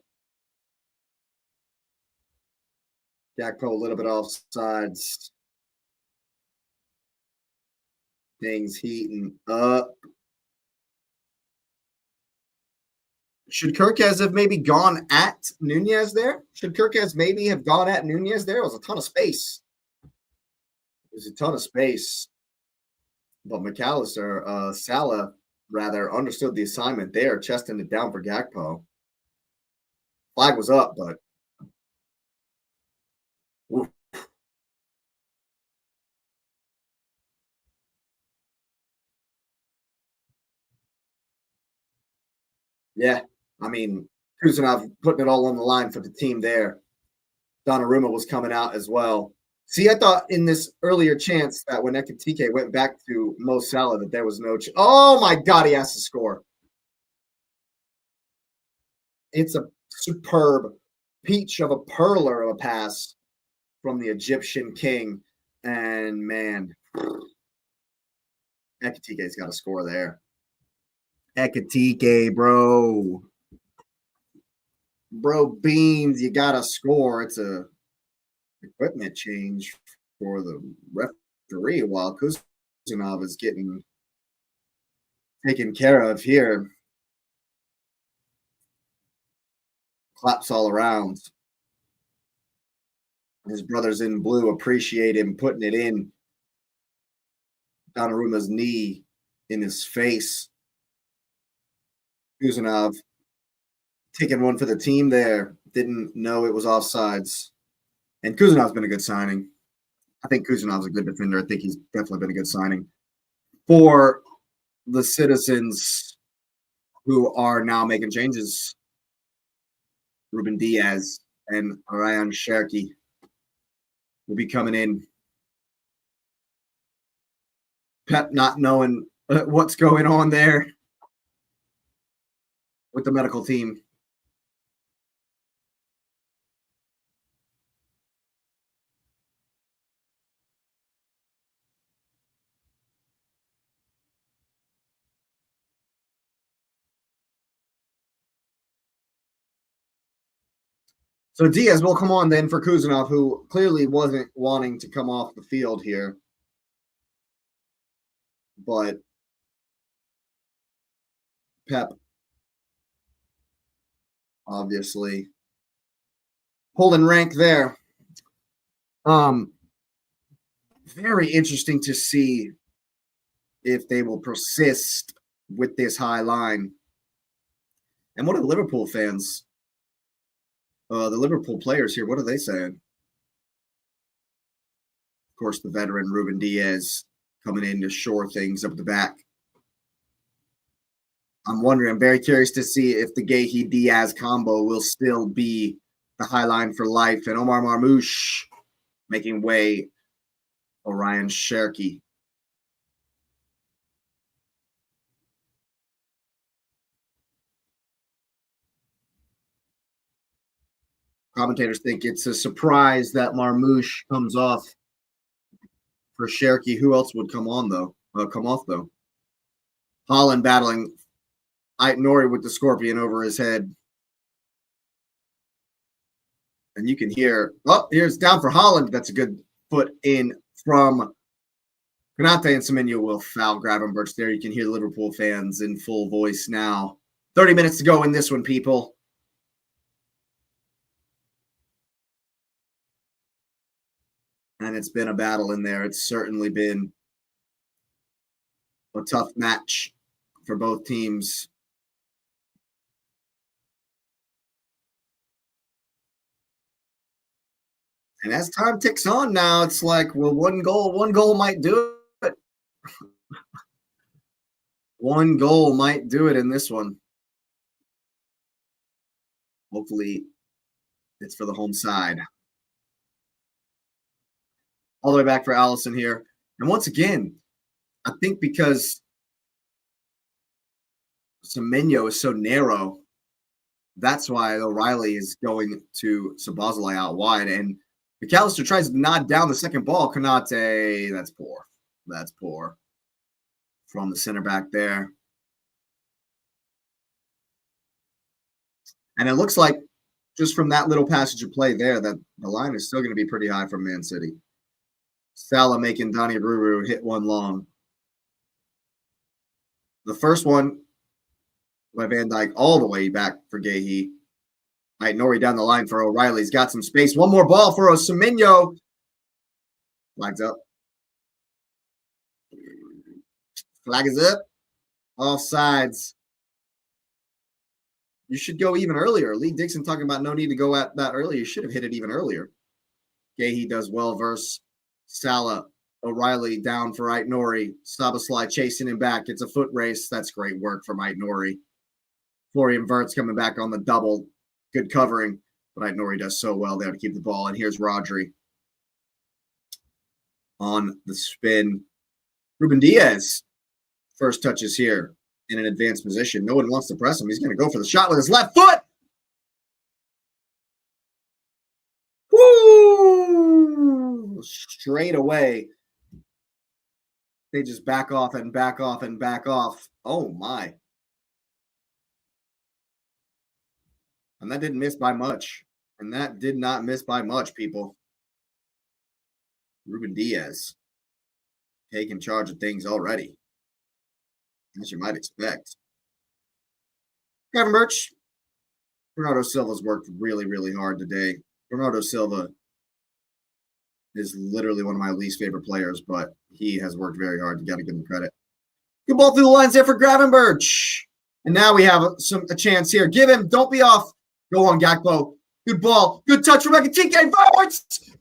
Speaker 1: Gakpo a little bit offsides. Things heating up. Should Kirkes have maybe gone at Nunez there? Should Kirkes maybe have gone at Nunez there? It was a ton of space. But McAllister, Salah, rather, understood the assignment there, chesting it down for Gakpo. Flag was up, but oof. Yeah, I mean, Kuzunov putting it all on the line for the team there. Donnarumma was coming out as well. See, I thought in this earlier chance that when Ekitike went back to Mo Salah that there was no oh, my God, he has to score. It's a superb peach of a perler of a pass from the Egyptian king. And, man, Ekitike's got to score there. Ekitike, bro. Bro, Beans, you got to score. It's a equipment change for the referee while Kuzanov is getting taken care of here. Claps all around. His brothers in blue appreciate him putting it in. Donnaruma's knee in his face. Kuzanov taking one for the team there. Didn't know it was offsides. And Kuzanov's been a good signing. I think Kuzanov's a good defender. I think he's definitely been a good signing for the Citizens who are now making changes. Ruben Diaz and Ryan Cherki will be coming in. Pep not knowing what's going on there with the medical team. So Diaz will come on then for Kuzanov, who clearly wasn't wanting to come off the field here. But Pep obviously holding rank there. Very interesting to see if they will persist with this high line. And what are the Liverpool fans? The Liverpool players here, what are they saying? Of course, the veteran Ruben Diaz coming in to shore things up the back. I'm very curious to see if the Guehi-Diaz combo will still be the high line for life. And Omar Marmoush making way for Ryan Cherki. Commentators think it's a surprise that Marmoush comes off for Cherki. Who else would come on though? Come off though. Holland battling Nori with the Scorpion over his head. And you can hear, here's down for Holland. That's a good foot in from Konate, and Semenyo will foul Gravenberch there. You can hear Liverpool fans in full voice now. 30 minutes to go in this one, people. And it's been a battle in there. It's certainly been a tough match for both teams. And as time ticks on now, it's like, well, one goal might do it. One goal might do it in this one. Hopefully, it's for the home side. All the way back for Allison here. And once again, I think because Semenyo is so narrow, that's why O'Reilly is going to Sabazalai out wide. And McAllister tries to nod down the second ball. Konate, that's poor. That's poor. From the center back there. And it looks like, just from that little passage of play there, that the line is still going to be pretty high from Man City. Salah making Donny Ruru hit one long. The first one by Van Dijk all the way back for Guehi. Nori down the line for O'Reilly. He's got some space. One more ball for Semenyo. Flags up. Flag is up. Offsides. You should go even earlier. Lee Dixon talking about no need to go at that early. You should have hit it even earlier. Guehi does well versus Salah. O'Reilly down for Nori. Szoboszlai chasing him back. It's a foot race. That's great work from Nori. Florian Wirtz coming back on the double. Good covering, but Nori does so well there to keep the ball. And here's Rodri on the spin. Ruben Diaz, first touches here in an advanced position. No one wants to press him. He's going to go for the shot with his left foot. Woo! Straight away. They just back off and back off and back off. Oh, my. And that didn't miss by much. And that did not miss by much, people. Ruben Diaz. taking charge of things already, as you might expect. Kevin Birch, Bernardo Silva's worked really, really hard today. Bernardo Silva is literally one of my least favorite players, but he has worked very hard. You got to give him credit. Good ball through the lines there for Gravenberch. And now we have a chance here. Give him. Don't be off. Go on, Gakpo. Good ball. Good touch from Ekatike. Forwards.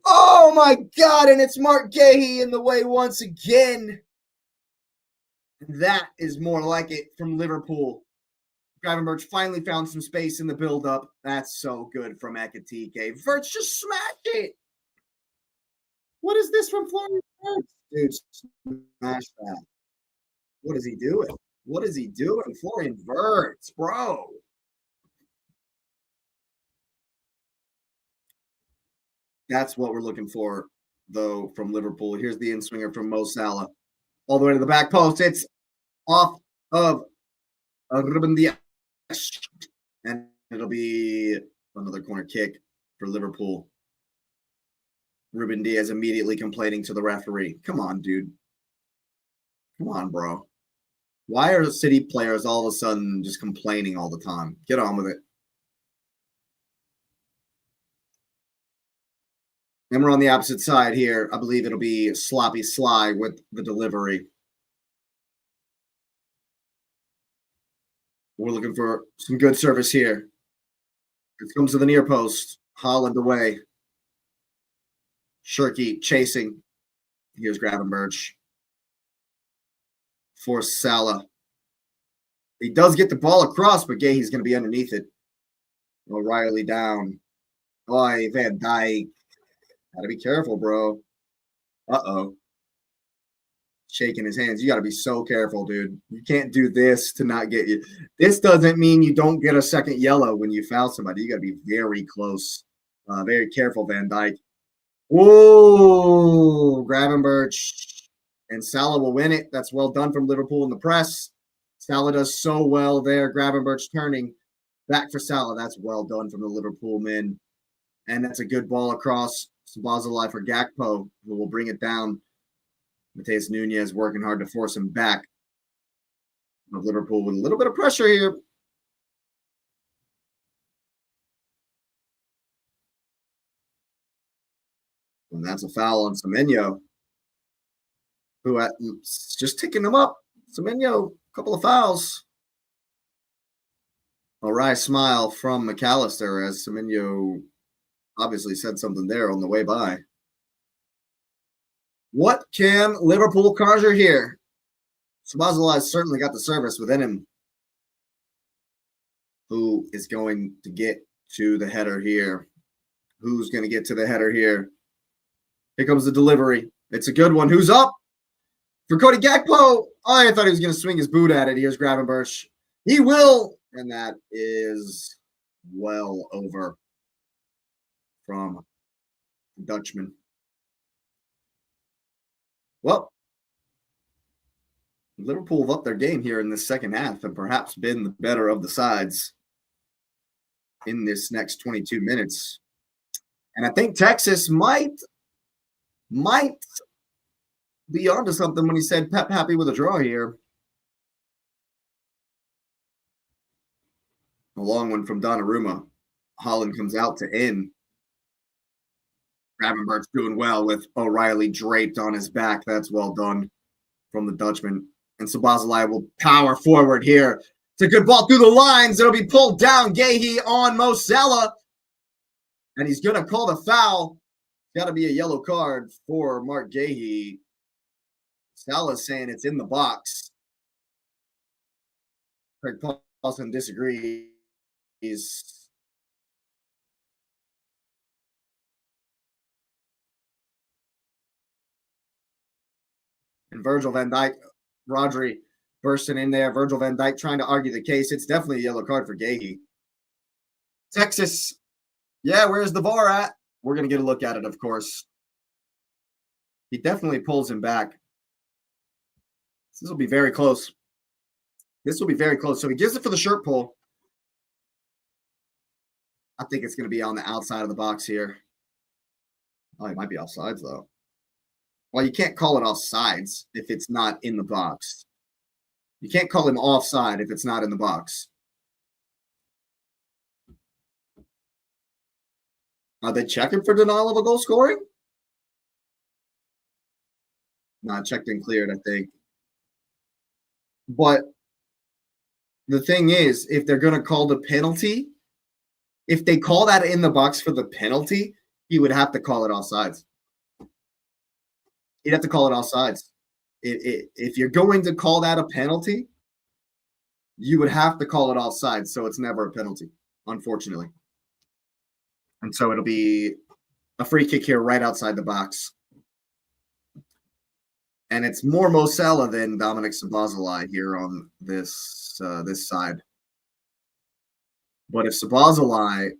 Speaker 1: Oh, my God. And it's Mark Gahey in the way once again. That is more like it from Liverpool. Gravenberch finally found some space in the build-up. That's so good from Ekatike. Verts just smashed it. What is this from Florian Wirtz? Dude, smash that. What is he doing? What is he doing? Florian Wirtz, bro. That's what we're looking for, though, from Liverpool. Here's the in-swinger from Mo Salah. All the way to the back post. It's off of Ruben Dias. And it'll be another corner kick for Liverpool. Ruben Dias immediately complaining to the referee. Come on, dude. Come on, bro. Why are City players all of a sudden just complaining all the time? Get on with it. And we're on the opposite side here. I believe it'll be Sloppy Sly with the delivery. We're looking for some good service here. It comes to the near post. Holland away. Shirky chasing. Here's Gravenberch. For Salah. He does get the ball across, but Gahey's going to be underneath it. O'Reilly down. Oy, Van Dijk. Gotta be careful, bro. Uh-oh. Shaking his hands. You got to be so careful, dude. You can't do this to not get you. This doesn't mean you don't get a second yellow when you foul somebody. You got to be very close. Very careful, Van Dijk. Whoa! Gravenberch. And Salah will win it. That's well done from Liverpool in the press. Salah does so well there. Gravenberch turning back for Salah. That's well done from the Liverpool men. And that's a good ball across Szoboszlai for Gakpo, who will bring it down. Matheus Nunes working hard to force him back. Of Liverpool with a little bit of pressure here. And that's a foul on Semenyo, who just ticking him up. Semenyo, a couple of fouls. A wry smile from McAllister as Semenyo obviously said something there on the way by. What can Liverpool conjure here? Szoboszlai certainly got the service within him. Who is going to get to the header here? Who's going to get to the header here? Here comes the delivery. It's a good one. Who's up? For Cody Gakpo. Oh, I thought he was going to swing his boot at it. Here's Gravenberch. He will. And that is well over from the Dutchman. Well, Liverpool have upped their game here in this second half and perhaps been the better of the sides in this next 22 minutes. And I think Texas might be onto something when he said Pep happy with a draw here. A long one from Donnarumma. Holland comes out to in. Gravenberch doing well with O'Reilly draped on his back. That's well done from the Dutchman. And Szoboszlai will power forward here. It's a good ball through the lines. It'll be pulled down. Gahey on Mo Salah. And he's going to call the foul. Got to be a yellow card for Mark Gahey. Salah's saying it's in the box. Craig Paulson disagrees. And Virgil van Dijk, Rodri bursting in there. Virgil van Dijk trying to argue the case. It's definitely a yellow card for Gahey. Texas. Yeah, where's the VAR at? We're going to get a look at it, of course. He definitely pulls him back. This will be very close. This will be very close. So he gives it for the shirt pull. I think it's going to be on the outside of the box here. Oh, he might be offsides, though. Well, you can't call it offsides if it's not in the box. You can't call him offside if it's not in the box. Are they checking for denial of a goal scoring? Not checked and cleared, I think. But the thing is, if they're going to call the penalty, if they call that in the box for the penalty, he would have to call it offsides. He'd have to call it offsides. If you're going to call that a penalty, you would have to call it offsides, so it's never a penalty, unfortunately. And so it'll be a free kick here right outside the box. And it's more Mo Salah than Dominic Szoboszlai here on this this side. But if Szoboszlai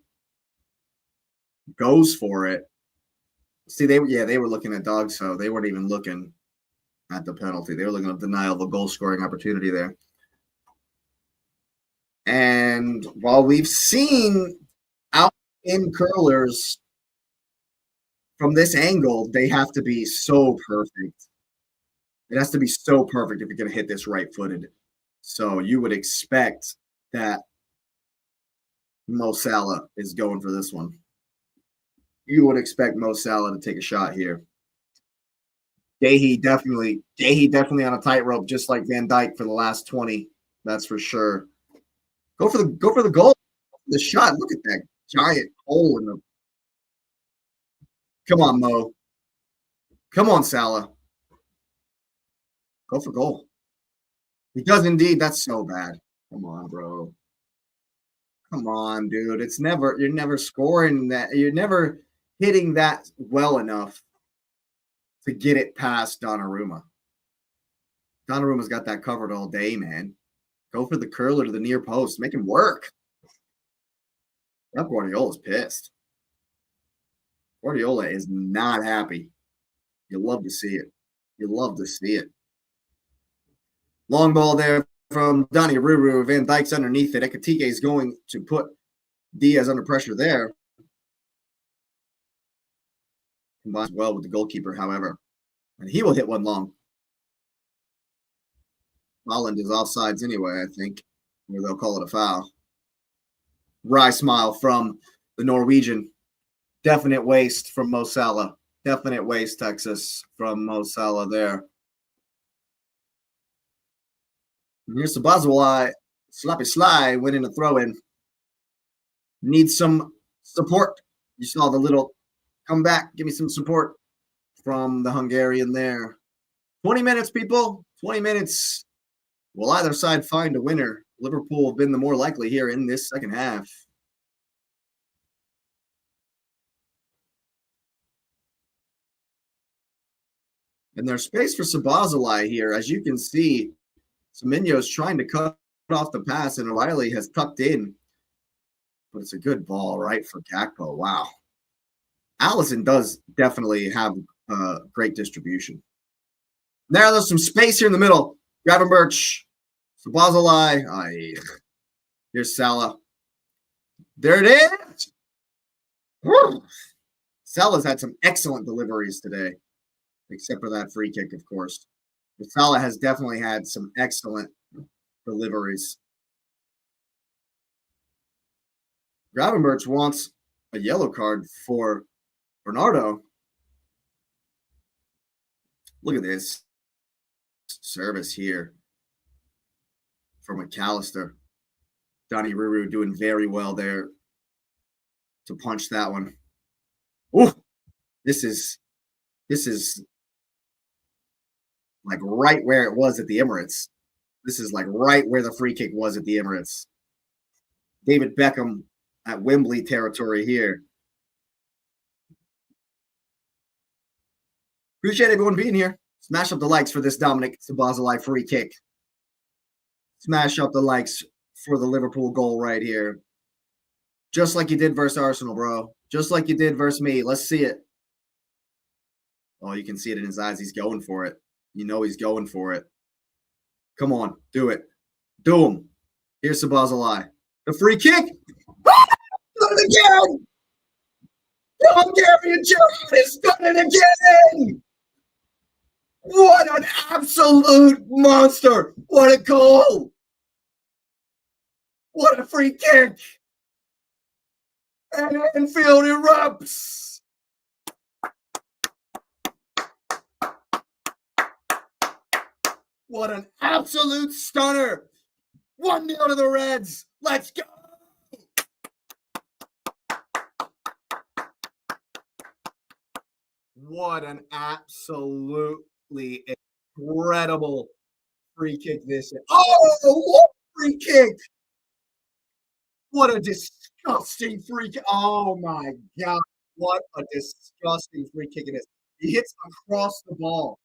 Speaker 1: goes for it, see, they were looking at dog, so they weren't even looking at the penalty. They were looking at denial of a goal scoring opportunity there. And while we've seen out in curlers from this angle, they have to be so perfect. It has to be so perfect if you're going to hit this right-footed. So you would expect that Mo Salah is going for this one. You would expect Mo Salah to take a shot here. Gahey definitely on a tightrope, just like Van Dijk for the last 20. That's for sure. Go for the goal. The shot. Look at that giant hole in the. Come on, Mo. Come on, Salah. Go for goal. He does indeed. That's so bad. Come on, bro. Come on, dude. You're never scoring that. You're never hitting that well enough to get it past Donnarumma. Donnarumma's got that covered all day, man. Go for the curler to the near post. Make him work. That Guardiola's pissed. Guardiola is not happy. You love to see it. You love to see it. Long ball there from Donnarumma. Van Dijk's underneath it. Ekitike is going to put Diaz under pressure there. Combines well with the goalkeeper, however. And he will hit one long. Holland is offsides anyway, I think, or they'll call it a foul. Wry smile from the Norwegian. Definite waste from Mo Salah. Definite waste, Texas, from Mo Salah there. And here's Szoboszlai. Sloppy Sly winning a throw-in. Needs some support. You saw the little come back, give me some support from the Hungarian there. 20 minutes, people. 20 minutes. Will either side find a winner? Liverpool have been the more likely here in this second half. And there's space for Szoboszlai here. As you can see, Semenyo's trying to cut off the pass, and O'Reilly has tucked in. But it's a good ball, right, for Gakpo. Wow. Allison does definitely have great distribution. There's some space here in the middle. Gravenberch, Szoboszlai. Here's Salah. There it is. Woo. Salah's had some excellent deliveries today, except for that free kick, of course. But Salah has definitely had some excellent deliveries. Gravenberch wants a yellow card for Bernardo. Look at this service here for McAllister. Donnarumma doing very well there to punch that one. Ooh, this is like right where it was at the Emirates. This is like right where the free kick was at the Emirates. David Beckham at Wembley territory here. Appreciate everyone being here. Smash up the likes for this Dominic Szoboszlai free kick. Smash up the likes for the Liverpool goal right here. Just like you did versus Arsenal, bro. Just like you did versus me. Let's see it. Oh, you can see it in his eyes. He's going for it. You know he's going for it. Come on. Do it. Do him. Here's Szoboszlai. The free kick. Done it again. The Hungarian giant has done it again. What an absolute monster! What a goal! What a free kick! And Anfield erupts! What an absolute stunner! 1-0 to the Reds. Let's go! What an absolutely incredible free kick this is. Oh, what free kick! What a disgusting free kick. Oh my God. What a disgusting free kick it is. He hits across the ball.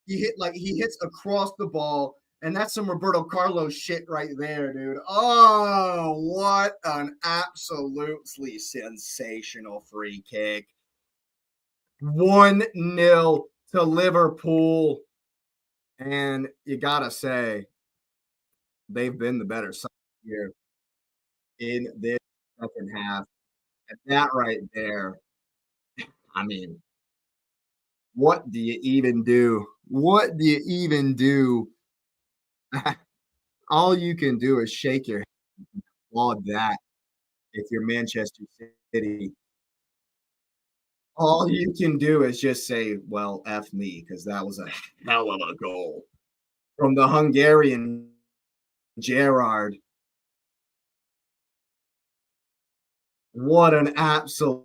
Speaker 1: He hits across the ball, and that's some Roberto Carlos shit right there, dude. Oh, what an absolutely sensational free kick. 1-0 to Liverpool. And you gotta say, they've been the better side here in this second half. And that right there, I mean, what do you even do? What do you even do? All you can do is shake your head and applaud that if you're Manchester City. All you can do is just say, well, F me, because that was a hell of a goal from the Hungarian Gerrard. What an absolute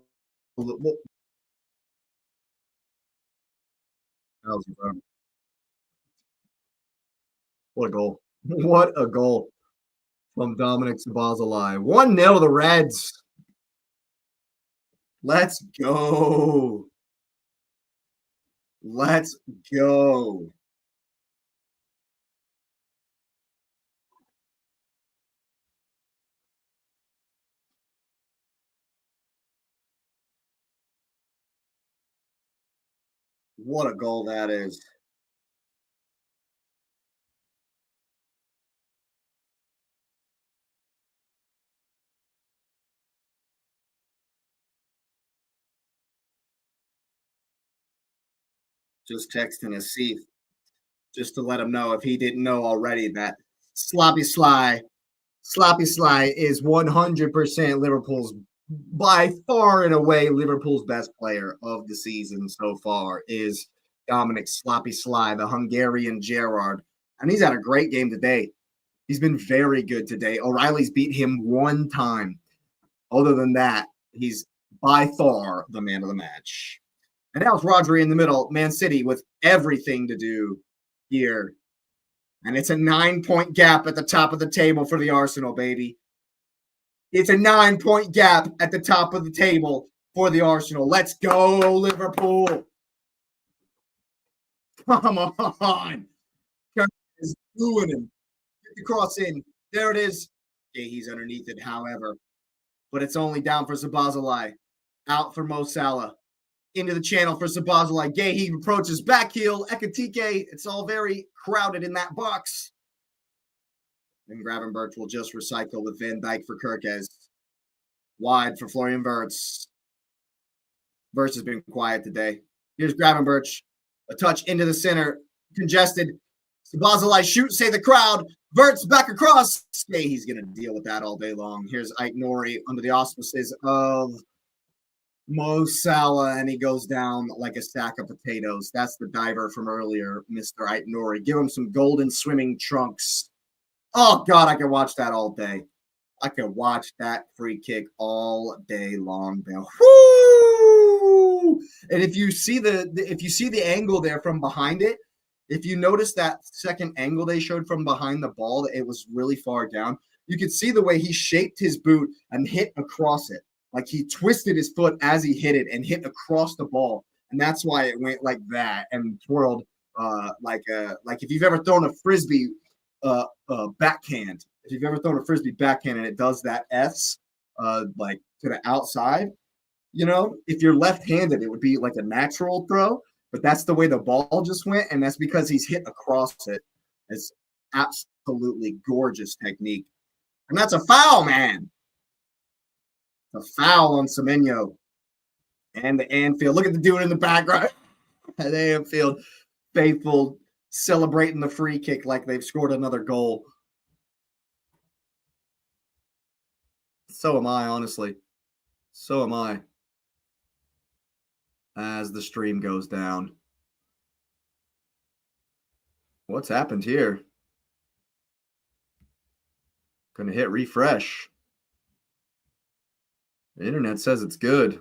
Speaker 1: what a goal. What a goal from Dominic Szoboszlai. 1-0 to the Reds. Let's go. Let's go. What a goal that is. Just texting Asif just to let him know if he didn't know already that Sloppy Sly is 100% Liverpool's by far and away Liverpool's best player of the season so far is Dominic Sloppy Sly, the Hungarian Gerrard. And he's had a great game today. He's been very good today. O'Reilly's beat him one time. Other than that, he's by far the man of the match. And now it's Rodri in the middle, Man City with everything to do here. And it's a 9-point gap at the top of the table for the Arsenal, baby. It's a 9-point gap at the top of the table for the Arsenal. Let's go, Liverpool. Come on. Is doing him. Get the cross in. There it is. Okay, he's underneath it, however. But it's only down for Szoboszlai. Out for Mo Salah. Into the channel for Szoboszlai. Gay approaches back heel. Ekitike. It's all very crowded in that box. And Gravenberch will just recycle with Van Dijk for Kirkes. Wide for Florian Wirtz. Wirtz has been quiet today. Here's Gravenberch. A touch into the center. Congested. Szoboszlai shoot, say the crowd. Wirtz back across. Hey, he's going to deal with that all day long. Here's Aït-Nouri under the auspices of Mo Salah, and he goes down like a sack of potatoes. That's the diver from earlier, Mr. Aït-Nouri. Give him some golden swimming trunks. Oh, God, I could watch that all day. I could watch that free kick all day long, Bill. Woo! And if you see the angle there from behind it, if you notice that second angle they showed from behind the ball, it was really far down. You could see the way he shaped his boot and hit across it. Like he twisted his foot as he hit it and hit across the ball. And that's why it went like that and twirled like if you've ever thrown a Frisbee backhand. If you've ever thrown a Frisbee backhand and it does that S like to the outside, you know, if you're left-handed, it would be like a natural throw. But that's the way the ball just went, and that's because he's hit across it. It's absolutely gorgeous technique. And that's a foul, man. A foul on Semenyo. And the Anfield. Look at the dude in the background. The Anfield faithful celebrating the free kick like they've scored another goal. So am I, honestly. So am I. As the stream goes down. What's happened here? Gonna hit refresh. The internet says it's good.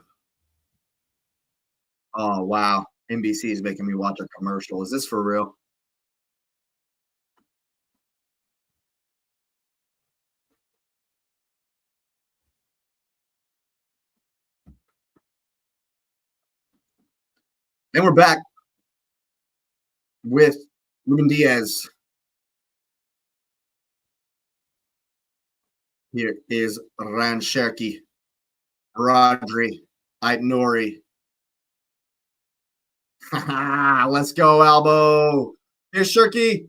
Speaker 1: Oh, wow. NBC is making me watch a commercial. Is this for real? And we're back with Ruben Diaz. Here is Ryan Cherki, Rodri, Aitnori. Let's go, Albo. Here's Cherki.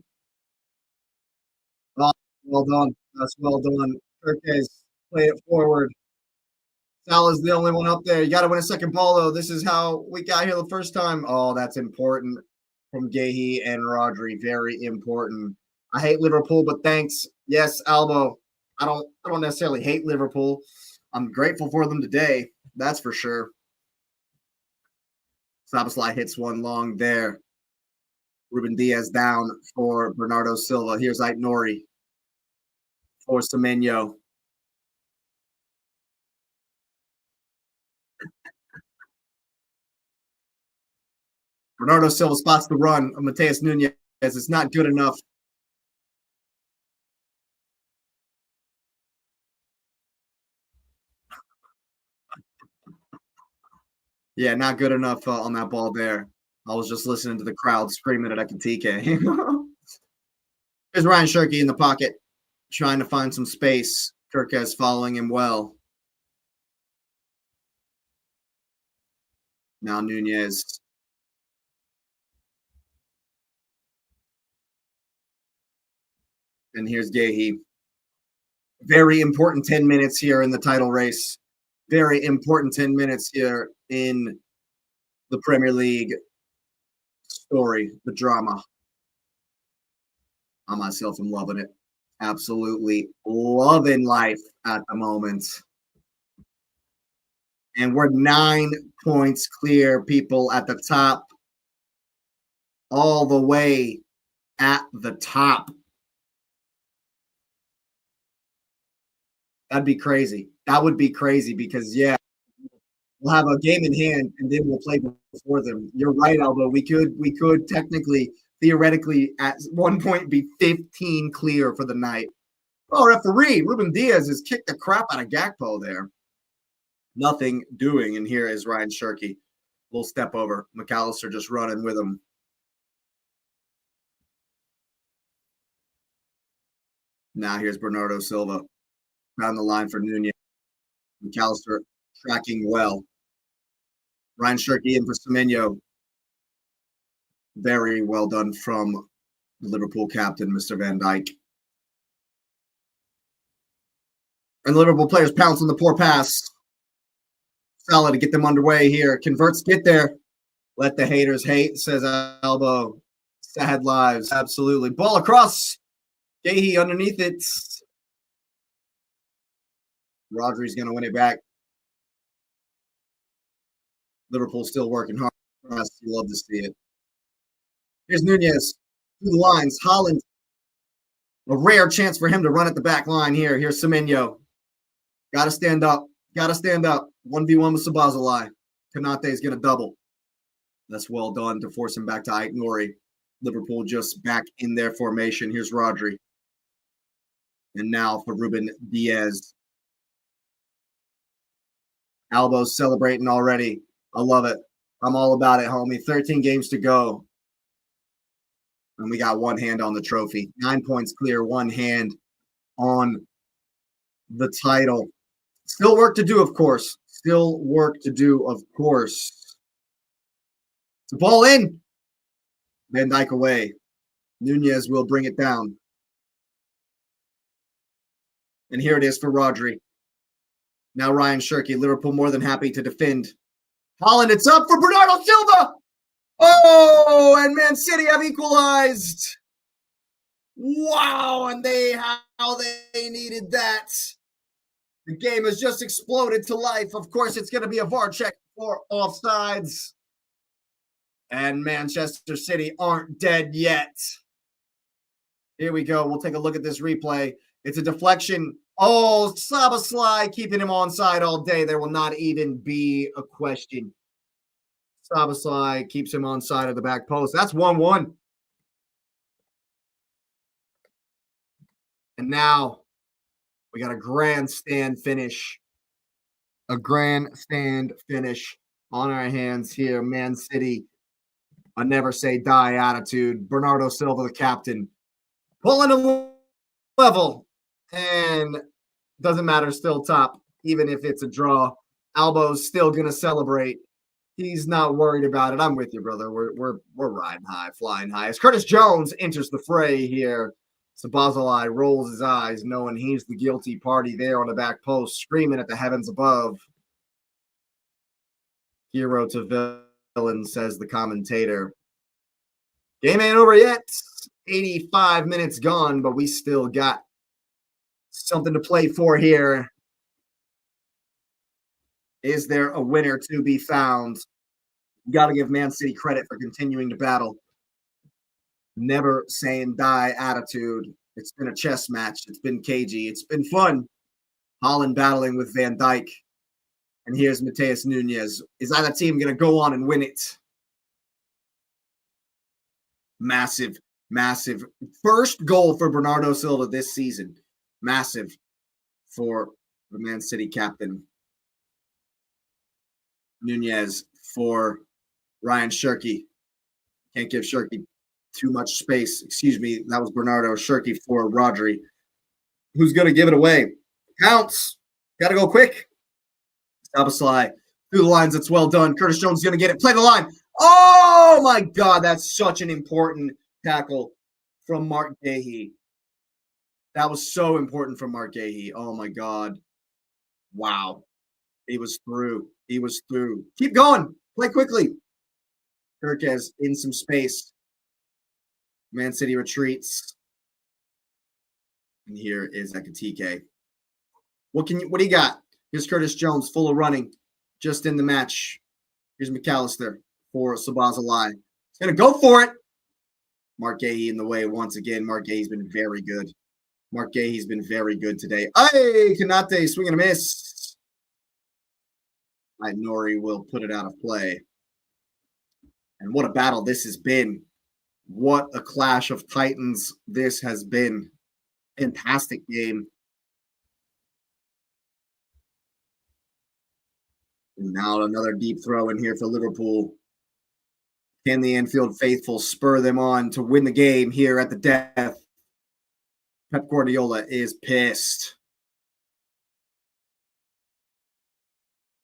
Speaker 1: Oh, well done. That's well done. Turquez, play it forward. Salah's the only one up there. You got to win a second ball, though. This is how we got here the first time. Oh, that's important from Gehi and Rodri. Very important. I hate Liverpool, but thanks. Yes, Albo. I don't necessarily hate Liverpool. I'm grateful for them today. That's for sure. Szoboszlai hits one long there. Ruben Diaz down for Bernardo Silva. Here's Aitnori for Semenyo. Bernardo Silva spots the run of Mateus Nunes. It's not good enough. Yeah, not good enough on that ball there. I was just listening to the crowd screaming at Ekatike. Here's Ryan Cherki in the pocket, trying to find some space. Turquez following him well. Now Nunez. And here's Gehi. Very important 10 minutes here in the title race. Very important 10 minutes here in the Premier League story, the drama. I myself am loving it. Absolutely loving life at the moment. And we're 9 points clear, people, at the top. All the way at the top. That'd be crazy. That would be crazy because, yeah, we'll have a game in hand and then we'll play before them. You're right, Albo. We could technically, theoretically, at one point be 15 clear for the night. Oh, referee, Ruben Diaz has kicked the crap out of Gakpo there. Nothing doing. And here is Ryan Cherki. Little step over. McAllister just running with him. Now here's Bernardo Silva. Down the line for Nunez. McAllister tracking well. Ryan Cherki in for Semenyo. Very well done from the Liverpool captain, Mr. Van Dijk. And the Liverpool players pounce on the poor pass. Salah to get them underway here. Converts, get there. Let the haters hate, says Albo. Sad lives, absolutely. Ball across. Gehi underneath it. Rodri's going to win it back. Liverpool still working hard. You love to see it. Here's Nunez through the lines. Holland. A rare chance for him to run at the back line here. Here's Semenyo. Got to stand up. Got to stand up. 1v1 with Szoboszlai. Konate is going to double. That's well done to force him back to Aitnori. Liverpool just back in their formation. Here's Rodri. And now for Ruben Diaz. Albo's celebrating already. I love it. I'm all about it, homie. 13 games to go. And we got one hand on the trophy. 9 points clear, one hand on the title. Still work to do, of course. Still work to do, of course. The ball in. Van Dijk away. Nunez will bring it down. And here it is for Rodri. Now Ryan Cherki. Liverpool more than happy to defend. Holland, it's up for Bernardo Silva. Oh, and Man City have equalized. Wow, and how they needed that. The game has just exploded to life. Of course, it's going to be a VAR check for offsides. And Manchester City aren't dead yet. Here we go. We'll take a look at this replay. It's a deflection. Oh, Szoboszlai keeping him onside all day. There will not even be a question. Szoboszlai keeps him onside of the back post. That's 1-1. And now we got a grandstand finish. A grandstand finish on our hands here. Man City, a never say die attitude. Bernardo Silva, the captain, pulling a level. And doesn't matter, still top, even if it's a draw. Albo's still going to celebrate. He's not worried about it. I'm with you, brother. We're riding high, flying high. As Curtis Jones enters the fray here, Szoboszlai rolls his eyes, knowing he's the guilty party there on the back post, screaming at the heavens above. Hero to villain, says the commentator. Game ain't over yet. 85 minutes gone, but we still got something to play for here. Is there a winner to be found? You got to give Man City credit for continuing to battle. Never saying die attitude. It's been a chess match. It's been cagey. It's been fun. Haaland battling with Van Dijk. And here's Matheus Nunes. Is either team going to go on and win it? Massive, massive. First goal for Bernardo Silva this season. Massive for the Man City captain. Nunes for Ryan Shirky. Can't give Shirky too much space. Excuse me, that was Bernardo. Shirky for Rodri. Who's going to give it away? Counts. Got to go quick. Szoboszlai through the lines. It's well done. Curtis Jones is going to get it. Play the line. Oh, my God. That's such an important tackle from Mark Gahey. That was so important from Mark Gahey. Oh, my God. Wow. He was through. He was through. Keep going. Play quickly. Kirkes in some space. Man City retreats. And here is Ekitike. What do you got? Here's Curtis Jones, full of running, just in the match. Here's McAllister for Szoboszlai. He's going to go for it. Mark Gahey in the way once again. Mark Gahey's been very good. Mark Gahey's been very good today. Hey, Konate, swing and a miss. Nori will put it out of play. And what a battle this has been. What a clash of titans this has been. Fantastic game. And now another deep throw in here for Liverpool. Can the Anfield faithful spur them on to win the game here at the death? Pep Guardiola is pissed.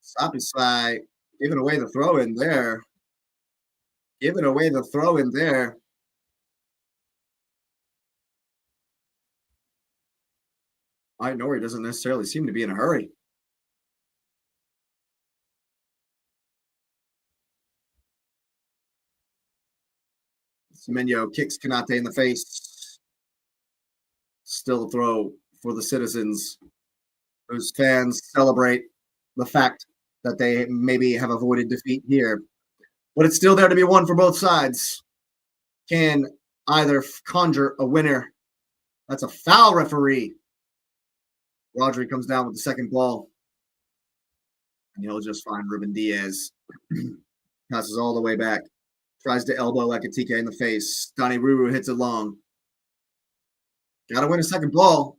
Speaker 1: Szoboszlai giving away the throw in there. Giving away the throw in there. Nori doesn't necessarily seem to be in a hurry. Semenyo kicks Konate in the face. Still a throw for the citizens, whose fans celebrate the fact that they maybe have avoided defeat here. But it's still there to be won for both sides. Can either conjure a winner. That's a foul, referee. Rodri comes down with the second ball. And he'll just find Ruben Diaz. Passes all the way back. Tries to elbow Ekitike in the face. Donny Ruru hits it long. Got to win a second ball.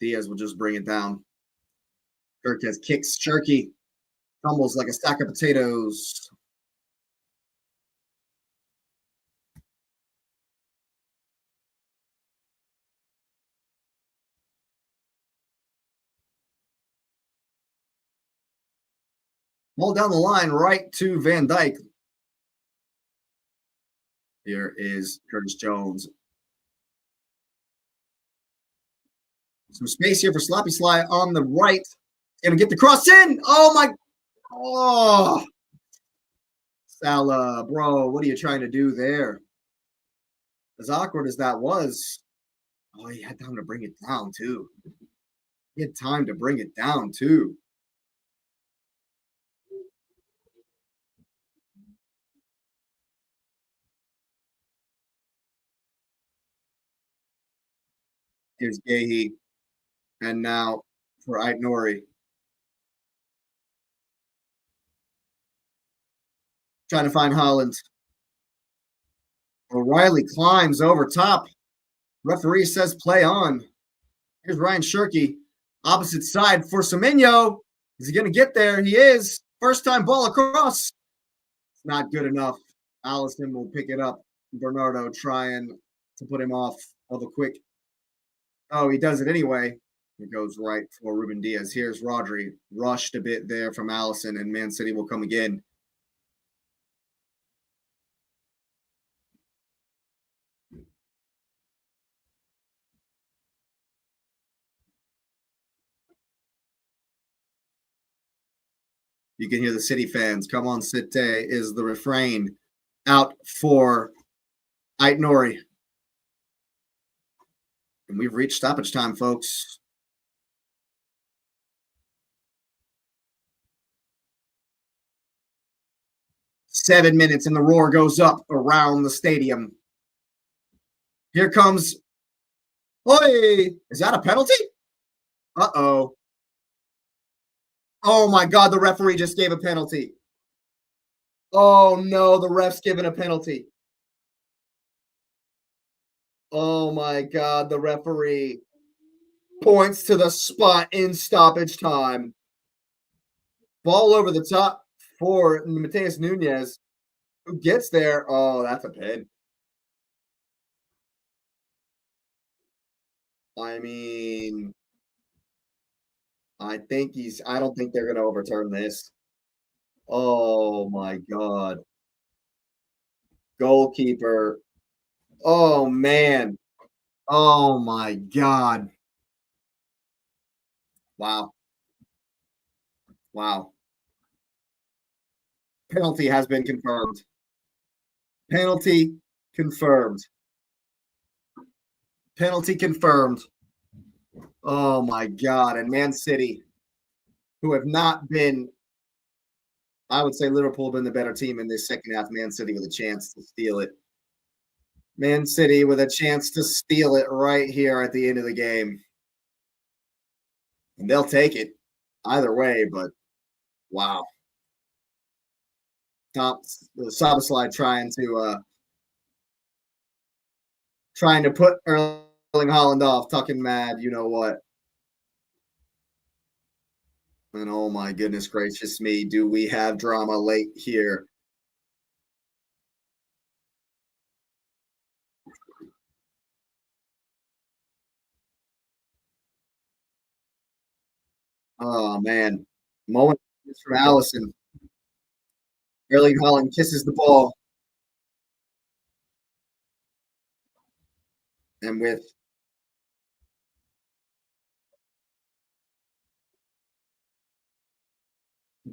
Speaker 1: Diaz will just bring it down. Kirkes kicks Shirky. Tumbles like a stack of potatoes. Ball down the line right to Van Dijk. Here is Curtis Jones. Some space here for Szoboszlai on the right. Going to get the cross in. Oh, my. Oh. Salah, bro, what are you trying to do there? As awkward as that was, oh, he had time to bring it down too. He had time to bring it down too. Here's Gahey. And now for Ait Nori. Trying to find Holland. O'Reilly climbs over top. Referee says play on. Here's Ryan Shirky. Opposite side for Semenyo. Is he going to get there? He is. First time ball across. It's not good enough. Allison will pick it up. Bernardo trying to put him off of a quick. Oh, he does it anyway. It goes right for Ruben Diaz. Here's Rodri. Rushed a bit there from Allison, and Man City will come again. You can hear the City fans. Come on, Cite is the refrain. Out for Ait Nori. And we've reached stoppage time, folks. Seven minutes, and the roar goes up around the stadium. Here comes. Oi! Is that a penalty? Uh-oh. Oh, my God, the referee just gave a penalty. Oh, no, the ref's given a penalty. Oh, my God, the referee points to the spot in stoppage time. Ball over the top for Mateus Nunes, who gets there. Oh, that's a pin. I mean, I don't think they're going to overturn this. Oh, my God. Goalkeeper. Oh, man. Oh, my God. Wow. Wow. Penalty has been confirmed. Penalty confirmed. Penalty confirmed. Oh, my God. And Man City, who have not been, I would say Liverpool have been the better team in this second half. Man City with a chance to steal it. Man City with a chance to steal it right here at the end of the game. And they'll take it either way, but wow. Soboslai trying to put Erling Haaland off, talking mad, you know what. And oh my goodness gracious me, do we have drama late here? Oh man. Moment from Allison. Erling Haaland kisses the ball. And with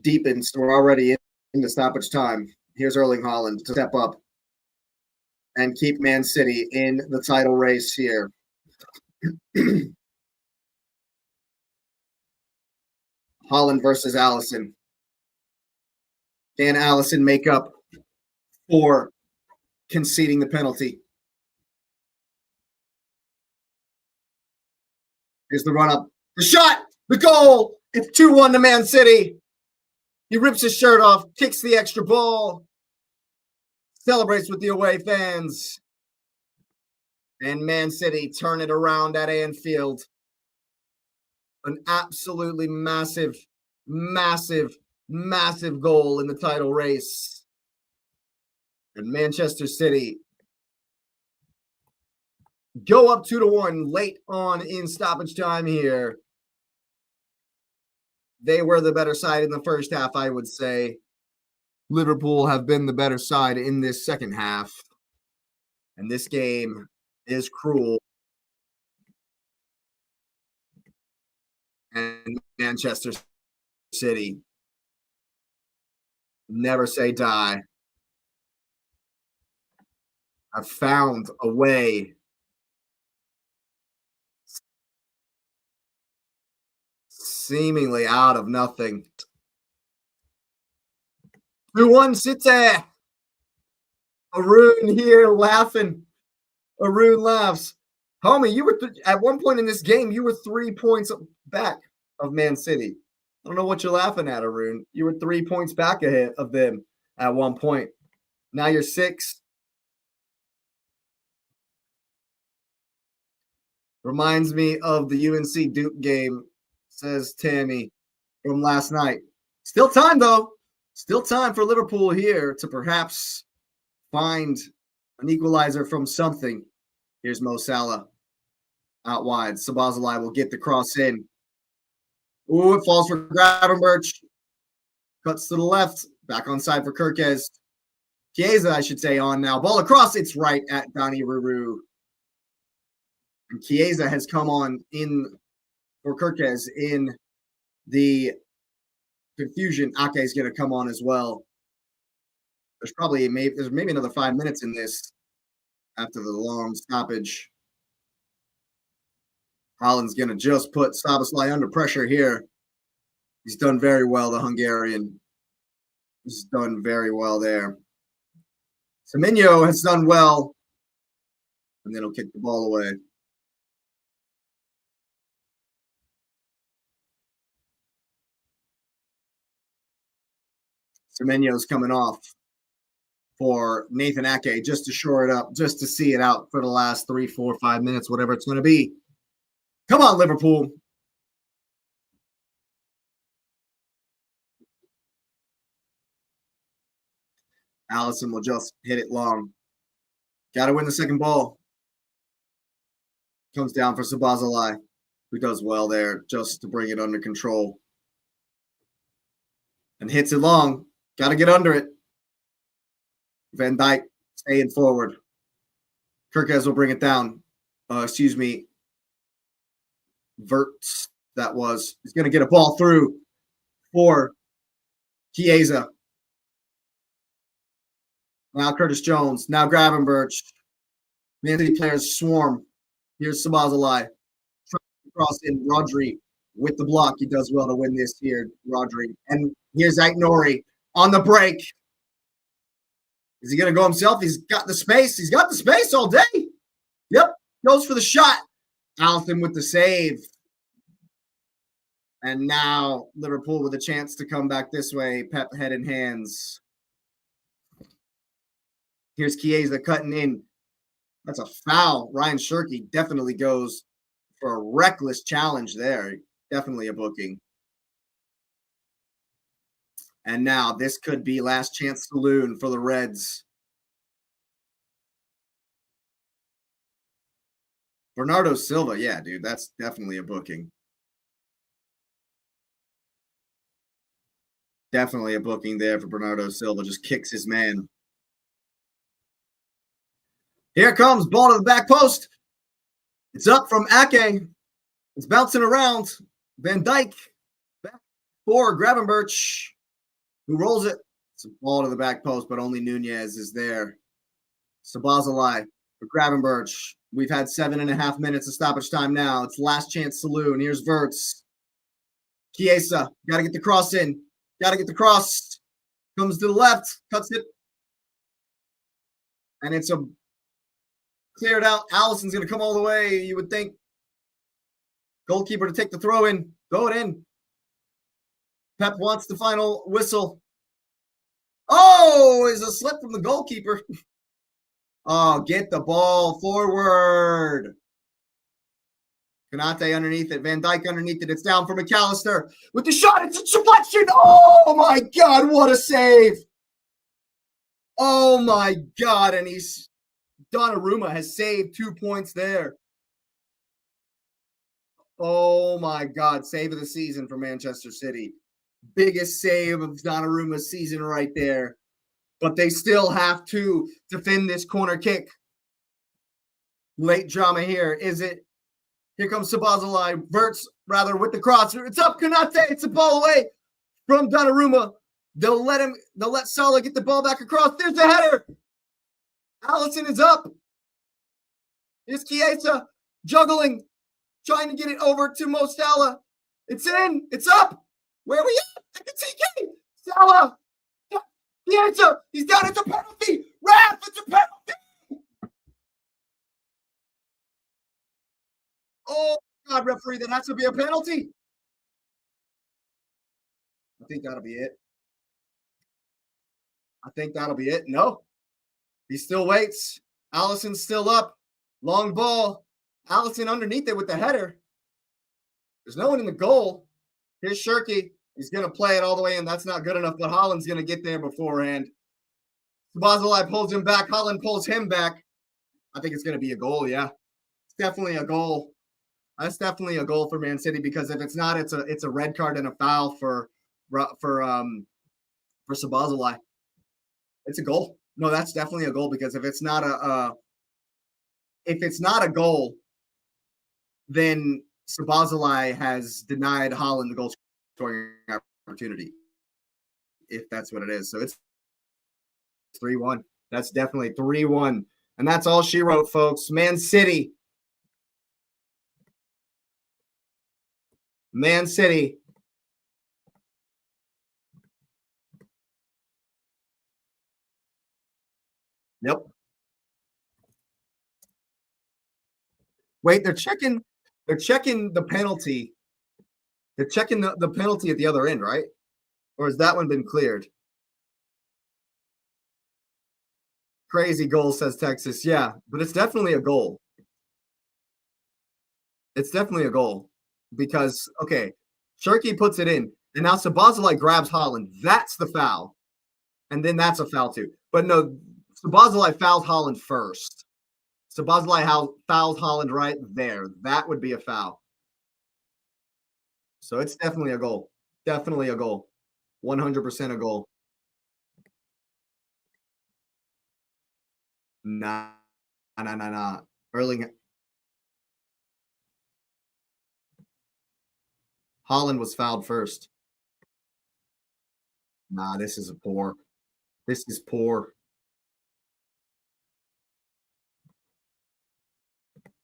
Speaker 1: deepens, we're already in the stoppage time. Here's Erling Haaland to step up and keep Man City in the title race here. Haaland versus Allison. Can Allison make up for conceding the penalty? Here's the run up. The shot! The goal! It's 2-1 to Man City. He rips his shirt off, kicks the extra ball, celebrates with the away fans. And Man City turn it around at Anfield. An absolutely massive, massive, massive goal in the title race. And Manchester City go up 2-1 late on in stoppage time here. They were the better side in the first half, I would say. Liverpool have been the better side in this second half. And this game is cruel. And Manchester City, never say die. have found a way seemingly out of nothing. 2-1 City. Arun here laughing. Arun laughs. Homie, you were at one point in this game, you were 3 points back of Man City. I don't know what you're laughing at, Arun. You were 3 points back ahead of them at one point. Now you're 6. Reminds me of the UNC Duke game, says Tammy from last night. Still time, though. Still time for Liverpool here to perhaps find an equalizer from something. Here's Mo Salah out wide. Szoboszlai will get the cross in. Ooh, it falls for Gravenberch. Cuts to the left. Back on side for Kirkez. Chiesa, I should say, on now. Ball across. It's right at Donny Ruru. And Chiesa has come on in for Kirkez in the confusion. Ake is going to come on as well. There's maybe another 5 minutes in this after the long stoppage. Holland's going to just put Szoboszlai under pressure here. He's done very well, the Hungarian. He's done very well there. Semenyo has done well. And then he'll kick the ball away. Semenyo's coming off for Nathan Ake just to shore it up, just to see it out for the last 3, 4, 5 minutes, whatever it's going to be. Come on, Liverpool. Allison will just hit it long. Got to win the second ball. Comes down for Szoboszlai, who does well there just to bring it under control. And hits it long. Got to get under it. Van Dijk staying forward. Kirkez will bring it down. Verts, that was. He's going to get a ball through for Chiesa. Now Curtis Jones. Now Gravenberch. Man City players swarm. Here's Szoboszlai. Trying to cross in. Rodri with the block. He does well to win this here, Rodri. And here's Aït-Nouri on the break. Is he going to go himself? He's got the space. He's got the space all day. Yep. Goes for the shot. Allison with the save. And now Liverpool with a chance to come back this way. Pep head and hands. Here's Chiesa cutting in. That's a foul. Ryan Shirky definitely goes for a reckless challenge there. Definitely a booking. And now this could be last chance saloon for the Reds. Bernardo Silva. Yeah, dude, that's definitely a booking. Definitely a booking there for Bernardo Silva. Just kicks his man. Here comes ball to the back post. It's up from Ake. It's bouncing around. Van Dijk back for Gravenberch, who rolls it. It's a ball to the back post, but only Nunez is there. Szoboszlai for Gravenberch. We've had 7.5 minutes of stoppage time now. It's last chance saloon. Here's Verts. Chiesa. Got to get the cross in. Got to get the cross. Comes to the left. Cuts it. And it's a cleared out. Allison's going to come all the way. You would think goalkeeper to take the throw in. Go it in. Pep wants the final whistle. Oh, is a slip from the goalkeeper. Oh, get the ball forward. Konate underneath it. Van Dijk underneath it. It's down for McAllister with the shot. It's a deflection. Oh, my God. What a save. Oh, my God. And Donnarumma has saved 2 points there. Oh, my God. Save of the season for Manchester City. Biggest save of Donnarumma's season right there. But they still have to defend this corner kick. Late drama here. Is it? Here comes Szoboszlai. Verts, rather, with the cross. It's up, Konate. It's a ball away from Donnarumma. They'll let Salah get the ball back across. There's the header. Allison is up. Here's Chiesa juggling, trying to get it over to Mo Salah. It's in. It's up. Where are we at? I can see Kane. Salah. Chiesa. He's down. It's a penalty. Ref, it's a penalty. Oh, God, referee, that has to be a penalty. I think that'll be it. I think that'll be it. No. He still waits. Allison's still up. Long ball. Allison underneath it with the header. There's no one in the goal. Here's Shirky. He's going to play it all the way in. That's not good enough, but Holland's going to get there beforehand. Szoboszlai pulls him back. Holland pulls him back. I think it's going to be a goal, yeah. It's definitely a goal. That's definitely a goal for Man City, because if it's not, it's a red card and a foul for Szoboszlai. It's a goal. No, that's definitely a goal, because if it's not a goal, then Szoboszlai has denied Holland the goal scoring opportunity, if that's what it is. So it's 3-1. That's definitely 3-1. And that's all she wrote, folks. Man City. Man City. Yep. Wait, they're checking the penalty. They're checking the penalty at the other end, right? Or has that one been cleared? Crazy goal, says Texas. Yeah, but it's definitely a goal. It's definitely a goal. Because, okay, Shirky puts it in, and now Szoboszlai grabs Holland. That's the foul. And then that's a foul too. But no, Szoboszlai fouls Holland first. Szoboszlai fouls Holland right there. That would be a foul. So it's definitely a goal. Definitely a goal. 100% a goal. Nah. Erling Holland was fouled first. Nah, this is poor. This is poor.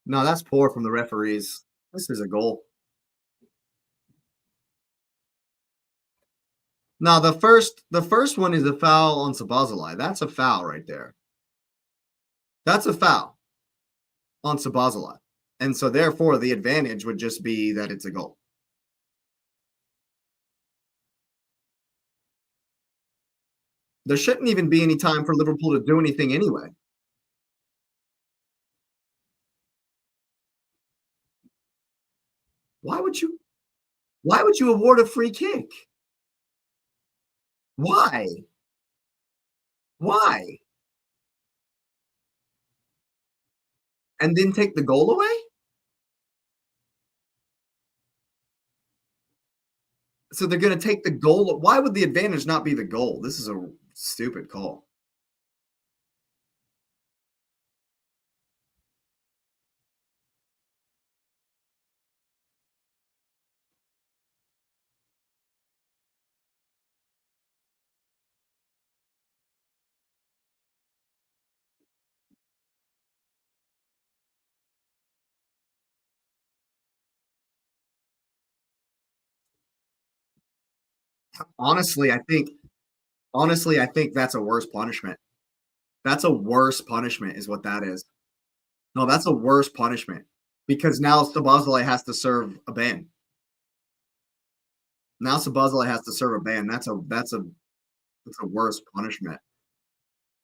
Speaker 1: No, that's poor from the referees. This is a goal. No, the first one is a foul on Szoboszlai. That's a foul right there. That's a foul on Szoboszlai. And so therefore the advantage would just be that it's a goal. There shouldn't even be any time for Liverpool to do anything anyway. Why would you award a free kick? Why? Why? And then take the goal away? So they're going to take the goal. Why would the advantage not be the goal? This is a stupid call. Honestly, I think that's a worse punishment. That's a worse punishment is what that is. No, that's a worse punishment, because now Szoboszlai has to serve a ban. Now Szoboszlai has to serve a ban. That's a worse punishment.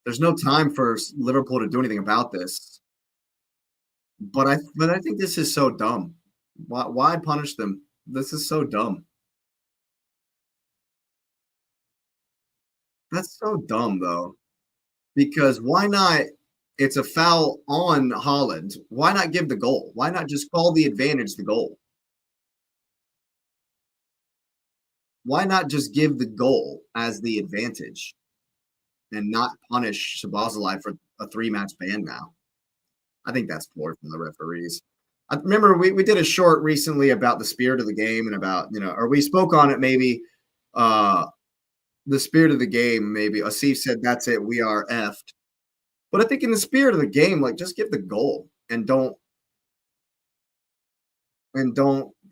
Speaker 1: There's no time for Liverpool to do anything about this. But I think this is so dumb. Why punish them? This is so dumb. That's so dumb, though. Because why not? It's a foul on Holland. Why not give the goal? Why not just call the advantage the goal? Why not just give the goal as the advantage and not punish Szoboszlai for a 3-match ban now? I think that's poor from the referees. I remember we did a short recently about the spirit of the game and about, or we spoke on it maybe, the spirit of the game, maybe. Asif said, that's it, we are effed. But I think in the spirit of the game, like just give the goal and don't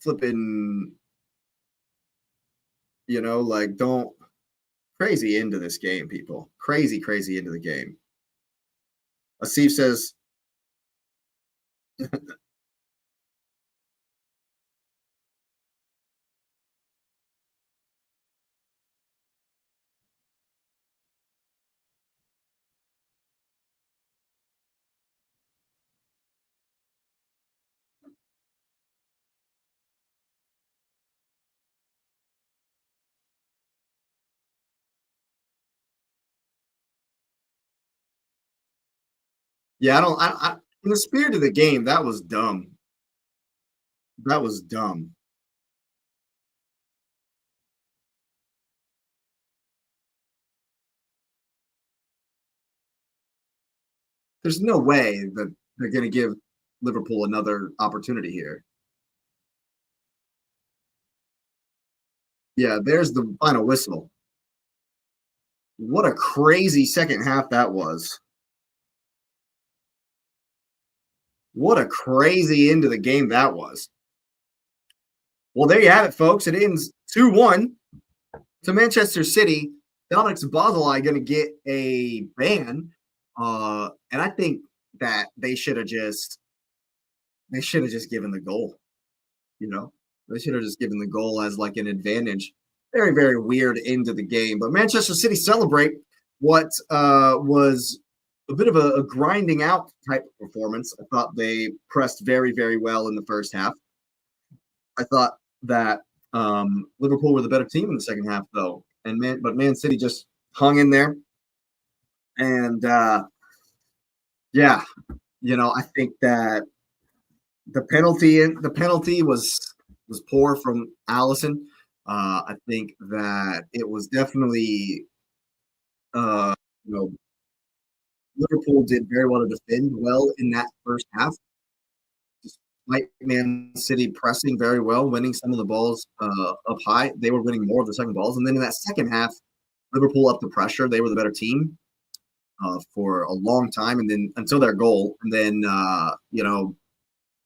Speaker 1: flipping, like don't crazy into this game, people. Crazy, crazy into the game. Asif says, yeah, I don't, in the spirit of the game, that was dumb. That was dumb. There's no way that they're going to give Liverpool another opportunity here. Yeah, there's the final whistle. What a crazy second half that was. What a crazy into the game that was. Well, there you have it, folks. It ends 2-1 to Manchester City. Dominic Szoboszlai going to get a ban. And I think that they should have just given the goal. They should have just given the goal as like an advantage. Very, very weird into the game. But Manchester City celebrate what was a bit of a grinding out type of performance. I thought they pressed very, very well in the first half. I thought that Liverpool were the better team in the second half, though. But Man City just hung in there. And I think that the penalty was poor from Alisson. I think that it was definitely, Liverpool did very well to defend well in that first half. Despite Man City pressing very well, winning some of the balls up high, they were winning more of the second balls. And then in that second half, Liverpool upped the pressure. They were the better team for a long time, and then until their goal. And then,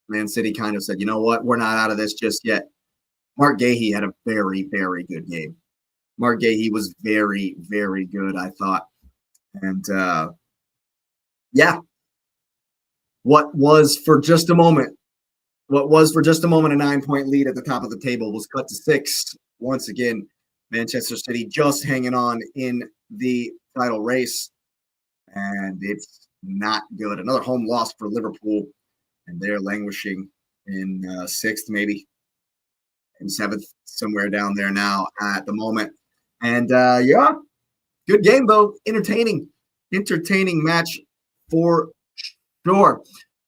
Speaker 1: Man City kind of said, you know what, we're not out of this just yet. Mark Gahey had a very, very good game. Mark Gahey was very, very good, I thought. And, what was for just a moment a 9-point lead at the top of the table was cut to 6. Once again, Manchester City just hanging on in the title race. And it's not good. Another home loss for Liverpool. And they're languishing in 6th, maybe, and 7th, somewhere down there now at the moment. And good game, though. Entertaining match for sure.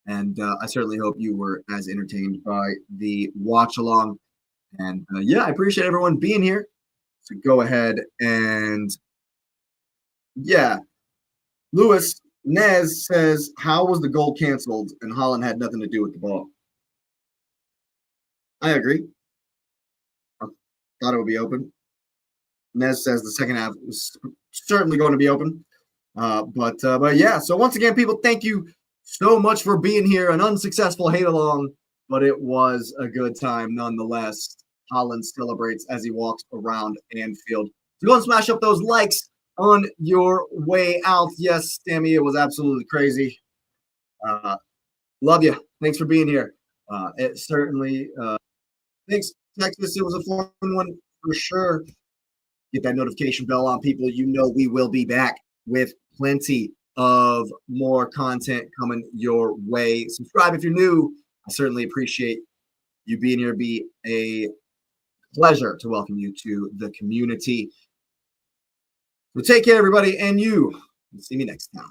Speaker 1: And I certainly hope you were as entertained by the watch along. And I appreciate everyone being here. So go ahead and Lewis Nez says, how was the goal canceled and Haaland had nothing to do with the ball? I agree. I thought it would be open. Nez says the second half was certainly going to be open. But so once again, people, thank you so much for being here. An unsuccessful hate-along, but it was a good time nonetheless. Haaland celebrates as he walks around Anfield. So go and smash up those likes on your way out. Yes, Sammy, it was absolutely crazy. Love you. Thanks for being here. It certainly, thanks, Texas. It was a fun one for sure. Get that notification bell on, people. You know we will be back with plenty of more content coming your way. Subscribe if you're new. I certainly appreciate you being here. Be a pleasure to welcome you to the community. So take care, everybody, and you. See me next time.